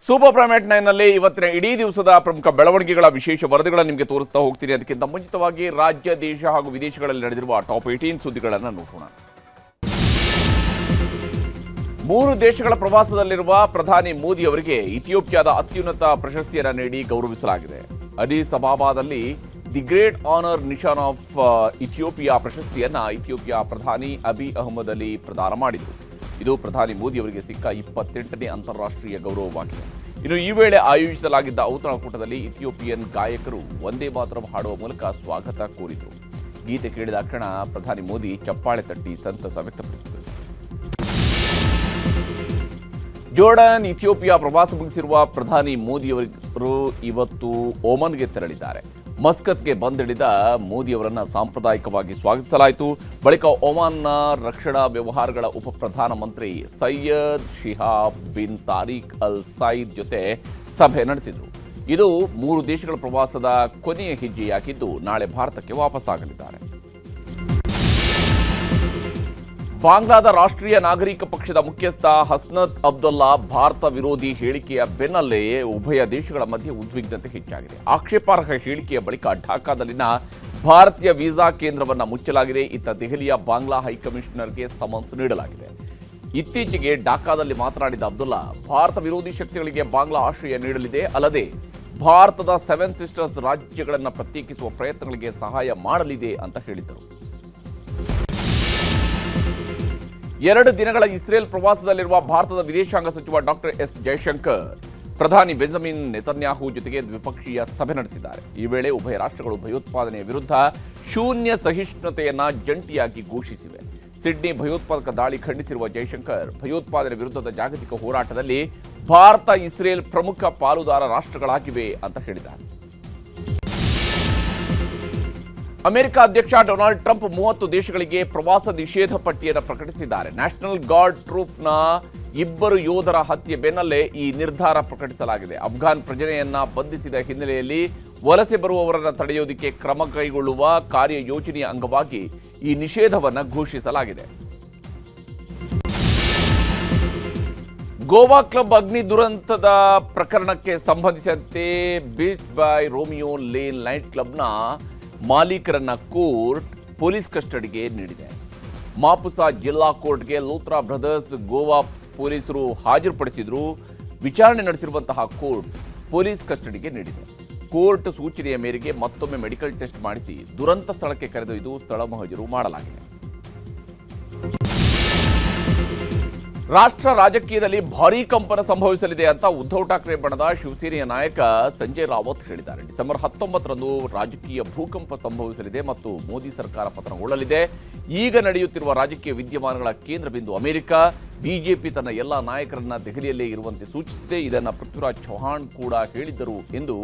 Super prime ನಲ್ಲಿ ಇವತ್ತಿನ ಇಡೀ ದಿವಸದ ಪ್ರಮುಖ ಬೆಳವಣಿಗೆಗಳ ವಿಶೇಷ ವರದಿಗಳನ್ನು ನಿಮಗೆ ತೋರಿಸ್ತಾ ಹೋಗ್ತೀನಿ. ಅದಕ್ಕಿಂತ ಮುಂಚಿತವಾಗಿ ರಾಜ್ಯ, ದೇಶ ಹಾಗೂ ವಿದೇಶಗಳಲ್ಲಿ ನಡೆದಿರುವ ಟಾಪ್ 18 ಸುದ್ದಿಗಳನ್ನು ನೋಡೋಣ. 3 ದೇಶಗಳ ಪ್ರವಾಸದಲ್ಲಿರುವ ಪ್ರಧಾನಿ ಮೋದಿ ಅವರಿಗೆ ಇಥಿಯೋಪಿಯಾದ ಅತ್ಯುನ್ನತ ಪ್ರಶಸ್ತಿಯನ್ನು ನೀಡಿ ಗೌರವಿಸಲಾಗಿದೆ. ಅಡಿಸ್ ಅಬಾಬಾದಲ್ಲಿ the great honour Nishan of Ethiopia ಪ್ರಶಸ್ತಿಯನ್ನು ಇಥಿಯೋಪಿಯಾ ಪ್ರಧಾನಿ ಅಬಿ ಅಹಮದ್ ಅಲಿ ಪ್ರದಾನ ಮಾಡಿದರು. ಇದು ಪ್ರಧಾನಿ ಮೋದಿ ಅವರಿಗೆ ಸಿಕ್ಕ 28ನೇ ಅಂತಾರಾಷ್ಟ್ರೀಯ ಗೌರವವಾಗಿದೆ. ಇನ್ನು ಈ ವೇಳೆ ಆಯೋಜಿಸಲಾಗಿದ್ದ ಔತಣಕೂಟದಲ್ಲಿ ಇಥಿಯೋಪಿಯನ್ ಗಾಯಕರು ವಂದೇ ಮಾತರಂ ಹಾಡುವ ಮೂಲಕ ಸ್ವಾಗತ ಕೋರಿದರು. ಗೀತೆ ಕೇಳಿದ ಕ್ಷಣ ಪ್ರಧಾನಿ ಮೋದಿ ಚಪ್ಪಾಳೆ ತಟ್ಟಿ ಸಂತಸ ವ್ಯಕ್ತಪಡಿಸಿದರು. ಜೋರ್ಡನ್, ಇಥಿಯೋಪಿಯಾ ಪ್ರವಾಸ ಮುಗಿಸಿರುವ ಪ್ರಧಾನಿ ಮೋದಿ ಅವರು ಇವತ್ತು ಓಮನ್ಗೆ ತೆರಳಿದ್ದಾರೆ. ಮಸ್ಕತ್ಗೆ ಬಂದಿಳಿದ ಮೋದಿ ಅವರನ್ನು ಸಾಂಪ್ರದಾಯಿಕವಾಗಿ ಸ್ವಾಗತಿಸಲಾಯಿತು. ಬಳಿಕ ಒಮಾನ್ನ ರಕ್ಷಣಾ ವ್ಯವಹಾರಗಳ ಉಪ ಪ್ರಧಾನಮಂತ್ರಿ ಸೈಯದ್ ಶಿಹಾಬ್ ಬಿನ್ ತಾರಿಕ್ ಅಲ್ ಸೈದ್ ಜೊತೆ ಸಭೆ ನಡೆಸಿದರು. ಇದು 3 ದೇಶಗಳ ಪ್ರವಾಸದ ಕೊನೆಯ ಹೆಜ್ಜೆಯಾಗಿದ್ದು ನಾಳೆ ಭಾರತಕ್ಕೆ ವಾಪಸ್ಸಾಗಲಿದ್ದಾರೆ. ಬಾಂಗ್ಲಾದ ರಾಷ್ಟ್ರೀಯ ನಾಗರಿಕ ಪಕ್ಷದ ಮುಖ್ಯಸ್ಥ ಹಸ್ನತ್ ಅಬ್ದುಲ್ಲಾ ಭಾರತ ವಿರೋಧಿ ಹೇಳಿಕೆಯ ಬೆನ್ನಲ್ಲೇ ಉಭಯ ದೇಶಗಳ ಮಧ್ಯೆ ಉದ್ವಿಗ್ನತೆ ಹೆಚ್ಚಾಗಿದೆ. ಆಕ್ಷೇಪಾರ್ಹ ಹೇಳಿಕೆಯ ಬಳಿಕ ಢಾಕಾದಲ್ಲಿನ ಭಾರತೀಯ ವೀಸಾ ಕೇಂದ್ರವನ್ನು ಮುಚ್ಚಲಾಗಿದೆ. ಇತ್ತ ದೆಹಲಿಯ ಬಾಂಗ್ಲಾ ಹೈಕಮಿಷನರ್ಗೆ ಸಮನ್ಸ್ ನೀಡಲಾಗಿದೆ. ಇತ್ತೀಚೆಗೆ ಢಾಕಾದಲ್ಲಿ ಮಾತನಾಡಿದ ಅಬ್ದುಲ್ಲಾ, ಭಾರತ ವಿರೋಧಿ ಶಕ್ತಿಗಳಿಗೆ ಬಾಂಗ್ಲಾ ಆಶ್ರಯ ನೀಡಲಿದೆ, ಅಲ್ಲದೆ ಭಾರತದ 7 ಸಿಸ್ಟರ್ಸ್ ರಾಜ್ಯಗಳನ್ನು ಪ್ರತ್ಯೇಕಿಸುವ ಪ್ರಯತ್ನಗಳಿಗೆ ಸಹಾಯ ಮಾಡಲಿದೆ ಅಂತ ಹೇಳಿದರು. 2 ದಿನಗಳ ಇಸ್ರೇಲ್ ಪ್ರವಾಸದಲ್ಲಿರುವ ಭಾರತದ ವಿದೇಶಾಂಗ ಸಚಿವ ಡಾಕ್ಟರ್ ಎಸ್ ಜಯಶಂಕರ್ ಪ್ರಧಾನಿ ಬೆಂಜಮಿನ್ ನೆತನ್ಯಾಹು ಜೊತೆಗೆ ದ್ವಿಪಕ್ಷೀಯ ಸಭೆ ನಡೆಸಿದ್ದಾರೆ. ಈ ವೇಳೆ ಉಭಯ ರಾಷ್ಟ್ರಗಳು ಭಯೋತ್ಪಾದನೆಯ ವಿರುದ್ಧ ಶೂನ್ಯ ಸಹಿಷ್ಣುತೆಯನ್ನ ಜಂಟಿಯಾಗಿ ಘೋಷಿಸಿವೆ. ಸಿಡ್ನಿ ಭಯೋತ್ಪಾದಕ ದಾಳಿ ಖಂಡಿಸಿರುವ ಜಯಶಂಕರ್, ಭಯೋತ್ಪಾದನೆ ವಿರುದ್ಧದ ಜಾಗತಿಕ ಹೋರಾಟದಲ್ಲಿ ಭಾರತ, ಇಸ್ರೇಲ್ ಪ್ರಮುಖ ಪಾಲುದಾರ ರಾಷ್ಟ್ರಗಳಾಗಿವೆ ಅಂತ ಹೇಳಿದ್ದಾರೆ. ಅಮೆರಿಕ ಅಧ್ಯಕ್ಷ ಡೊನಾಲ್ಡ್ ಟ್ರಂಪ್ 30 ದೇಶಗಳಿಗೆ ಪ್ರವಾಸ ನಿಷೇಧ ಪಟ್ಟಿಯನ್ನು ಪ್ರಕಟಿಸಿದ್ದಾರೆ. ನ್ಯಾಷನಲ್ ಗಾರ್ಡ್ ಟ್ರೂಪ್ನ 2 ಯೋಧರ ಹತ್ಯೆ ಬೆನ್ನಲ್ಲೇ ಈ ನಿರ್ಧಾರ ಪ್ರಕಟಿಸಲಾಗಿದೆ. ಅಫ್ಘಾನ್ ಪ್ರಜೆಯನ್ನ ಬಂಧಿಸಿದ ಹಿನ್ನೆಲೆಯಲ್ಲಿ ವಲಸೆ ಬರುವವರನ್ನು ತಡೆಯೋದಕ್ಕೆ ಕ್ರಮ ಕೈಗೊಳ್ಳುವ ಕಾರ್ಯಯೋಜನೆಯ ಅಂಗವಾಗಿ ಈ ನಿಷೇಧವನ್ನು ಘೋಷಿಸಲಾಗಿದೆ. ಗೋವಾ ಕ್ಲಬ್ ಅಗ್ನಿ ದುರಂತದ ಪ್ರಕರಣಕ್ಕೆ ಸಂಬಂಧಿಸಿದಂತೆ ಬೀಚ್ ಬಾಯ್ ರೋಮಿಯೋ ಲೇನ್ ನೈಟ್ ಕ್ಲಬ್ನ ಮಾಲೀಕರನ್ನ ಕೋರ್ಟ್ ಪೊಲೀಸ್ ಕಸ್ಟಡಿಗೆ ನೀಡಿದೆ. ಮಾಪುಸಾ ಜಿಲ್ಲಾ ಕೋರ್ಟ್ಗೆ ಲೋತ್ರಾ ಬ್ರದರ್ಸ್ ಗೋವಾ ಪೊಲೀಸರು ಹಾಜರುಪಡಿಸಿದ್ರು. ವಿಚಾರಣೆ ನಡೆಸಿರುವಂತಹ ಕೋರ್ಟ್ ಪೊಲೀಸ್ ಕಸ್ಟಡಿಗೆ ನೀಡಿದೆ. ಕೋರ್ಟ್ ಸೂಚನೆಯ ಮೇರೆಗೆ ಮತ್ತೊಮ್ಮೆ ಮೆಡಿಕಲ್ ಟೆಸ್ಟ್ ಮಾಡಿಸಿ ದುರಂತ ಸ್ಥಳಕ್ಕೆ ಕರೆದೊಯ್ದು ಸ್ಥಳ ಮಹಜರು ಮಾಡಲಾಗಿದೆ. ರಾಷ್ಟ್ರ ರಾಜಕೀಯದಲ್ಲಿ ಭಾರೀ ಕಂಪನ ಸಂಭವಿಸಲಿದೆ ಅಂತ ಉದ್ಧವ್ ಠಾಕ್ರೆ ಬಣದ ಶಿವಸೇನೆಯ ನಾಯಕ ಸಂಜಯ್ ರಾವತ್ ಹೇಳಿದ್ದಾರೆ. ಡಿಸೆಂಬರ್ 19ರಂದು ರಾಜಕೀಯ ಭೂಕಂಪ ಸಂಭವಿಸಲಿದೆ ಮತ್ತು ಮೋದಿ ಸರ್ಕಾರ ಪತನಗೊಳ್ಳಲಿದೆ. ಈಗ ನಡೆಯುತ್ತಿರುವ ರಾಜಕೀಯ ವಿದ್ಯಮಾನಗಳ ಕೇಂದ್ರ ಬಿಂದು ಅಮೆರಿಕ. ಬಿಜೆಪಿ ತನ್ನ ಎಲ್ಲ ನಾಯಕರನ್ನ ದೆಹಲಿಯಲ್ಲೇ ಇರುವಂತೆ ಸೂಚಿಸಿದೆ. ಇದನ್ನು ಪೃಥ್ವಿರಾಜ್ ಚೌಹಾಣ್ ಕೂಡ ಹೇಳಿದ್ದರು ಎಂದು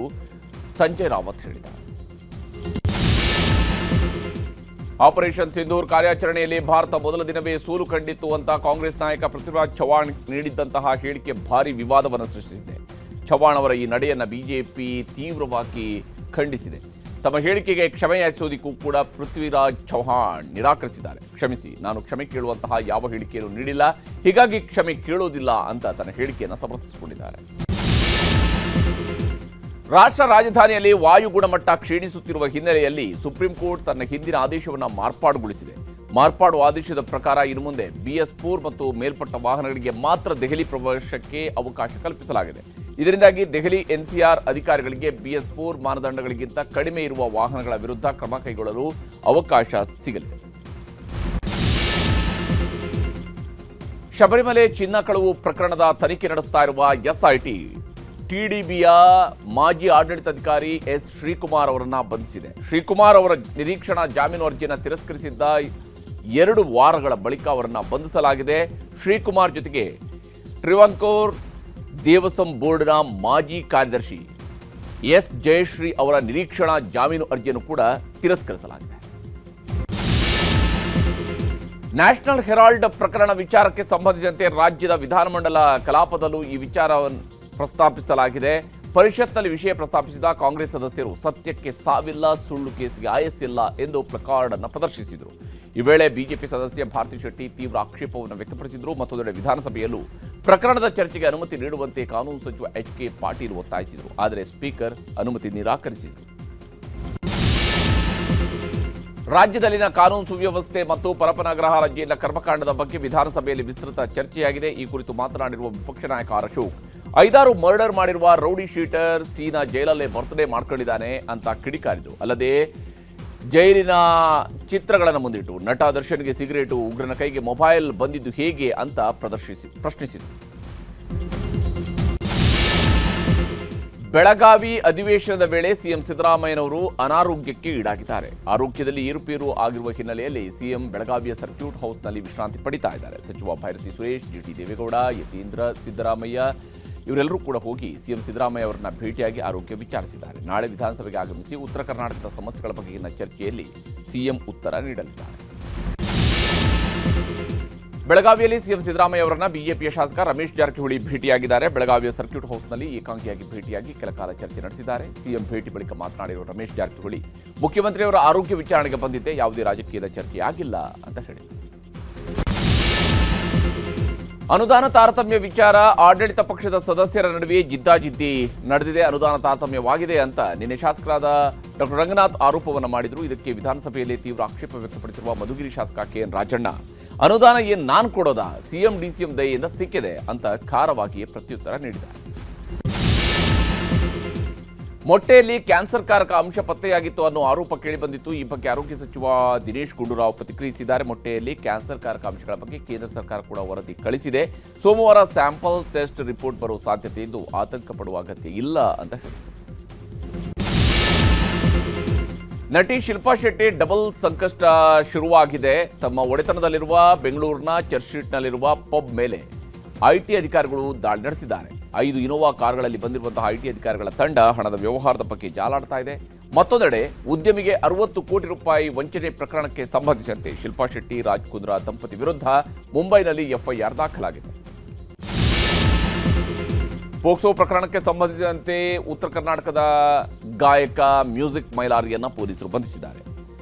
ಸಂಜಯ್ ರಾವತ್ ಹೇಳಿದ್ದಾರೆ. ಆಪರೇಷನ್ ಸಿಂಧೂರ್ ಕಾರ್ಯಾಚರಣೆಯಲ್ಲಿ ಭಾರತ ಮೊದಲ ದಿನವೇ ಸೋಲು ಕಂಡಿತ್ತು ಅಂತ ಕಾಂಗ್ರೆಸ್ ನಾಯಕ ಪೃಥ್ವಿರಾಜ್ ಚೌಹಾಣ್ ನೀಡಿದ್ದಂತಹ ಹೇಳಿಕೆ ಭಾರೀ ವಿವಾದವನ್ನು ಸೃಷ್ಟಿಸಿದೆ. ಚೌಹಾಣ್ ಅವರ ಈ ನಡೆಯನ್ನು ಬಿಜೆಪಿ ತೀವ್ರವಾಗಿ ಖಂಡಿಸಿದೆ. ತಮ್ಮ ಹೇಳಿಕೆಗೆ ಕ್ಷಮೆ ಯಾಚಿಸೋದಕ್ಕೂ ಕೂಡ ಪೃಥ್ವಿರಾಜ್ ಚೌಹಾಣ್ ನಿರಾಕರಿಸಿದ್ದಾರೆ. ಕ್ಷಮಿಸಿ, ನಾನು ಕ್ಷಮೆ ಕೇಳುವಂತಹ ಯಾವ ಹೇಳಿಕೆಯನ್ನು ನೀಡಿಲ್ಲ, ಹೀಗಾಗಿ ಕ್ಷಮೆ ಕೇಳೋದಿಲ್ಲ ಅಂತ ತನ್ನ ಹೇಳಿಕೆಯನ್ನು ಸಮರ್ಥಿಸಿಕೊಂಡಿದ್ದಾರೆ. ರಾಷ್ಟ್ರ ರಾಜಧಾನಿಯಲ್ಲಿ ವಾಯು ಗುಣಮಟ್ಟ ಕ್ಷೀಣಿಸುತ್ತಿರುವ ಹಿನ್ನೆಲೆಯಲ್ಲಿ ಸುಪ್ರೀಂ ಕೋರ್ಟ್ ತನ್ನ ಹಿಂದಿನ ಆದೇಶವನ್ನು ಮಾರ್ಪಾಡುಗೊಳಿಸಿದೆ. ಮಾರ್ಪಾಡು ಆದೇಶದ ಪ್ರಕಾರ ಇನ್ನು ಮುಂದೆ BS4 ಮತ್ತು ಮೇಲ್ಪಟ್ಟ ವಾಹನಗಳಿಗೆ ಮಾತ್ರ ದೆಹಲಿ ಪ್ರವೇಶಕ್ಕೆ ಅವಕಾಶ ಕಲ್ಪಿಸಲಾಗಿದೆ. ಇದರಿಂದಾಗಿ ದೆಹಲಿ NCR ಅಧಿಕಾರಿಗಳಿಗೆ BS4 ಮಾನದಂಡಗಳಿಗಿಂತ ಕಡಿಮೆ ಇರುವ ವಾಹನಗಳ ವಿರುದ್ಧ ಕ್ರಮ ಕೈಗೊಳ್ಳಲು ಅವಕಾಶ ಸಿಗಲಿದೆ. ಶಬರಿಮಲೆ ಚಿನ್ನ ಕಳವು ಪ್ರಕರಣದ ತನಿಖೆ ನಡೆಸ್ತಾ ಇರುವ SIT TDBಯ ಮಾಜಿ ಆಡಳಿತಾಧಿಕಾರಿ ಎಸ್ ಶ್ರೀಕುಮಾರ್ ಅವರನ್ನ ಬಂಧಿಸಿದೆ. ಶ್ರೀಕುಮಾರ್ ಅವರ ನಿರೀಕ್ಷಣಾ ಜಾಮೀನು ಅರ್ಜಿಯನ್ನು ತಿರಸ್ಕರಿಸಿದ್ದ 2 ವಾರಗಳ ಬಳಿಕ ಅವರನ್ನ ಬಂಧಿಸಲಾಗಿದೆ. ಶ್ರೀಕುಮಾರ್ ಜೊತೆಗೆ ಟ್ರಿವಾಂಕೋರ್ ದೇವಸ್ವಂ ಬೋರ್ಡ್ನ ಮಾಜಿ ಕಾರ್ಯದರ್ಶಿ ಎಸ್ ಜಯಶ್ರೀ ಅವರ ನಿರೀಕ್ಷಣಾ ಜಾಮೀನು ಅರ್ಜಿಯನ್ನು ಕೂಡ ತಿರಸ್ಕರಿಸಲಾಗಿದೆ. ನ್ಯಾಷನಲ್ ಹೆರಾಲ್ಡ್ ಪ್ರಕರಣ ವಿಚಾರಕ್ಕೆ ಸಂಬಂಧಿಸಿದಂತೆ ರಾಜ್ಯದ ವಿಧಾನಮಂಡಲ ಕಲಾಪದಲ್ಲೂ ಈ ವಿಚಾರವನ್ನು ಪ್ರಸ್ತಾಪಿಸಲಾಗಿದೆ. ಪರಿಷತ್ನಲ್ಲಿ ವಿಷಯ ಪ್ರಸ್ತಾಪಿಸಿದ ಕಾಂಗ್ರೆಸ್ ಸದಸ್ಯರು ಸತ್ಯಕ್ಕೆ ಸಾವಿಲ್ಲ, ಸುಳ್ಳು ಕೇಸಿಗೆ ಆಯಸ್ಸಿಲ್ಲ ಎಂದು ಪ್ಲಕಾರ್ಡ್ ಅನ್ನು ಪ್ರದರ್ಶಿಸಿದರು. ಈ ವೇಳೆ ಬಿಜೆಪಿ ಸದಸ್ಯ ಭಾರತಿ ಶೆಟ್ಟಿ ತೀವ್ರ ಆಕ್ಷೇಪವನ್ನು ವ್ಯಕ್ತಪಡಿಸಿದರು. ಮತ್ತೊಂದೆಡೆ ವಿಧಾನಸಭೆಯಲ್ಲೂ ಪ್ರಕರಣದ ಚರ್ಚೆಗೆ ಅನುಮತಿ ನೀಡುವಂತೆ ಕಾನೂನು ಸಚಿವ ಎಚ್.ಕೆ. ಪಾಟೀಲ್ ಒತ್ತಾಯಿಸಿದರು. ಆದರೆ ಸ್ಪೀಕರ್ ಅನುಮತಿ ನಿರಾಕರಿಸಿದರು. ರಾಜ್ಯದಲ್ಲಿನ ಕಾನೂನು ಸುವ್ಯವಸ್ಥೆ ಮತ್ತು ಪರಪನಗ್ರಹ ಅರ್ಜಿಯ ಕರ್ಮಕಾಂಡದ ಬಗ್ಗೆ ವಿಧಾನಸಭೆಯಲ್ಲಿ ವಿಸ್ತೃತ ಚರ್ಚೆಯಾಗಿದೆ. ಈ ಕುರಿತು ಮಾತನಾಡಿರುವ ವಿಪಕ್ಷ ನಾಯಕ ಅಶೋಕ್, 5 ಮರ್ಡರ್ ಮಾಡಿರುವ ರೌಡಿ ಶೀಟರ್ ಸೀನಾ ಜೈಲಲ್ಲೇ ಬರ್ತ್ಡೇ ಮಾಡ್ಕೊಂಡಿದ್ದಾನೆ ಅಂತ ಕಿಡಿಕಾರಿದರು. ಅಲ್ಲದೆ ಜೈಲಿನ ಚಿತ್ರಗಳನ್ನು ಮುಂದಿಟ್ಟು ನಟ ದರ್ಶನ್ಗೆ ಸಿಗರೇಟು, ಉಗ್ರನ ಕೈಗೆ ಮೊಬೈಲ್ ಬಂದಿದ್ದು ಹೇಗೆ ಅಂತ ಪ್ರಶ್ನಿಸಿದರು. ಬೆಳಗಾವಿ ಅಧಿವೇಶನದ ವೇಳೆ ಸಿಎಂ ಸಿದ್ದರಾಮಯ್ಯನವರು ಅನಾರೋಗ್ಯಕ್ಕೆ ಈಡಾಗಿದ್ದಾರೆ. ಆರೋಗ್ಯದಲ್ಲಿ ಏರುಪೇರು ಆಗಿರುವ ಹಿನ್ನೆಲೆಯಲ್ಲಿ ಸಿಎಂ ಬೆಳಗಾವಿಯ ಸರ್ಕ್ಯೂಟ್ ಹೌಸ್ನಲ್ಲಿ ವಿಶ್ರಾಂತಿ ಪಡಿತಾ ಇದ್ದಾರೆ. ಸಚಿವ ಭೈರತಿ ಸುರೇಶ್, ಜಿಟಿ ದೇವೇಗೌಡ, ಯತೀಂದ್ರ ಸಿದ್ದರಾಮಯ್ಯ ಇವರೆಲ್ಲರೂ ಕೂಡ ಹೋಗಿ ಸಿಎಂ ಸಿದ್ದರಾಮಯ್ಯ ಅವರನ್ನ ಭೇಟಿಯಾಗಿ ಆರೋಗ್ಯ ವಿಚಾರಿಸಿದ್ದಾರೆ. ನಾಳೆ ವಿಧಾನಸಭೆಗೆ ಆಗಮಿಸಿ ಉತ್ತರ ಕರ್ನಾಟಕದ ಸಮಸ್ಯೆಗಳ ಬಗೆಗಿನ ಚರ್ಚೆಯಲ್ಲಿ ಸಿಎಂ ಉತ್ತರ ನೀಡಲಿದ್ದಾರೆ. ಬೆಳಗಾವಿಯಲ್ಲಿ ಸಿಎಂ ಸಿದ್ದರಾಮಯ್ಯ ಅವರನ್ನ ಬಿಜೆಪಿಯ ಶಾಸಕ ರಮೇಶ್ ಜಾರಕಿಹೊಳಿ ಭೇಟಿಯಾಗಿದ್ದಾರೆ. ಬೆಳಗಾವಿಯ ಸರ್ಕ್ಯೂಟ್ ಹೌಸ್ನಲ್ಲಿ ಏಕಾಂಗಿಯಾಗಿ ಭೇಟಿಯಾಗಿ ಕೆಲಕಾಲ ಚರ್ಚೆ ನಡೆಸಿದ್ದಾರೆ. ಸಿಎಂ ಭೇಟಿ ಬಳಿಕ ಮಾತನಾಡಿರುವ ರಮೇಶ್ ಜಾರಕಿಹೊಳಿ, ಮುಖ್ಯಮಂತ್ರಿಯವರ ಆರೋಗ್ಯ ವಿಚಾರಣೆಗೆ ಬಂದಿದ್ದೆ, ಯಾವುದೇ ರಾಜಕೀಯದ ಚರ್ಚೆ ಆಗಿಲ್ಲ ಅಂತ ಹೇಳಿದರು. ಅನುದಾನ ತಾರತಮ್ಯ ವಿಚಾರ ಆಡಳಿತ ಪಕ್ಷದ ಸದಸ್ಯರ ನಡುವೆ ಜಿದ್ದಾಜಿದ್ದಿ ನಡೆದಿದೆ. ಅನುದಾನ ತಾರತಮ್ಯವಾಗಿದೆ ಅಂತ ನಿನ್ನೆ ಶಾಸಕರಾದ ಡಾಕ್ಟರ್ ರಂಗನಾಥ್ ಆರೋಪವನ್ನು ಮಾಡಿದ್ರು. ಇದಕ್ಕೆ ವಿಧಾನಸಭೆಯಲ್ಲಿ ತೀವ್ರ ಆಕ್ಷೇಪ ವ್ಯಕ್ತಪಡಿಸಿರುವ ಮಧುಗಿರಿ ಶಾಸಕ ಕೆಎನ್ ರಾಜಣ್ಣ, ಅನುದಾನ ಏನ್ ನಾನ್ ಕೊಡೋದಾ, ಸಿಎಂ ಡಿಸಿಎಂ ದಯೆಯಿಂದ ಸಿಕ್ಕಿದೆ ಅಂತ ಖಾರವಾಗಿಯೇ ಪ್ರತ್ಯುತ್ತರ ನೀಡಿದ್ದಾರೆ. ಮೊಟ್ಟೆಯಲ್ಲಿ ಕ್ಯಾನ್ಸರ್ ಕಾರಕ ಅಂಶ ಪತ್ತೆಯಾಗಿತ್ತು ಅನ್ನೋ ಆರೋಪ ಕೇಳಿಬಂದಿತ್ತು. ಈ ಬಗ್ಗೆ ಆರೋಗ್ಯ ಸಚಿವ ದಿನೇಶ್ ಗುಂಡೂರಾವ್ ಪ್ರತಿಕ್ರಿಯಿಸಿದ್ದಾರೆ. ಮೊಟ್ಟೆಯಲ್ಲಿ ಕ್ಯಾನ್ಸರ್ ಕಾರಕ ಅಂಶಗಳ ಬಗ್ಗೆ ಕೇಂದ್ರ ಸರ್ಕಾರ ಕೂಡ ವರದಿ ಕಳಿಸಿದೆ. ಸೋಮವಾರ ಸ್ಯಾಂಪಲ್ ಟೆಸ್ಟ್ ರಿಪೋರ್ಟ್ ಬರುವ ಸಾಧ್ಯತೆ ಇದ್ದು ಆತಂಕ ಪಡುವ ಅಗತ್ಯ ಇಲ್ಲ ಅಂತ ಹೇಳಿದರು. ನಟಿ ಶಿಲ್ಪಾ ಶೆಟ್ಟಿ ಡಬಲ್ ಸಂಕಷ್ಟ ಶುರುವಾಗಿದೆ. ತಮ್ಮ ಒಡೆತನದಲ್ಲಿರುವ ಬೆಂಗಳೂರಿನ ಚರ್ಚ್ ಸ್ಟ್ರೀಟ್ನಲ್ಲಿರುವ ಪಬ್ ಮೇಲೆ ಐಟಿ ಅಧಿಕಾರಿಗಳು ದಾಳಿ ನಡೆಸಿದ್ದಾರೆ. 5 ಇನೋವಾ ಕಾರ್ಗಳಲ್ಲಿ ಬಂದಿರುವಂತಹ ಐಟಿ ಅಧಿಕಾರಿಗಳ ತಂಡ ಹಣದ ವ್ಯವಹಾರದ ಬಗ್ಗೆ ಜಾಲಾಡ್ತಾ ಇದೆ. ಮತ್ತೊಂದೆಡೆ ಉದ್ಯಮಿಗೆ 60 ಕೋಟಿ ರೂಪಾಯಿ ವಂಚನೆ ಪ್ರಕರಣಕ್ಕೆ ಸಂಬಂಧಿಸಿದಂತೆ ಶಿಲ್ಪಾ ಶೆಟ್ಟಿ, ರಾಜ್ ಕುಂದ್ರಾ ದಂಪತಿ ವಿರುದ್ಧ ಮುಂಬೈನಲ್ಲಿ ಎಫ್ಐಆರ್ ದಾಖಲಾಗಿದೆ. ಪೋಕ್ಸೋ ಪ್ರಕರಣಕ್ಕೆ ಸಂಬಂಧಿಸಿದಂತೆ ಉತ್ತರ ಕರ್ನಾಟಕದ ಗಾಯಕ ಮ್ಯೂಸಿಕ್ ಮೈಲಾರಿಯನ್ನ ಪೊಲೀಸರು ಬಂಧಿಸಿದ್ದಾರೆ.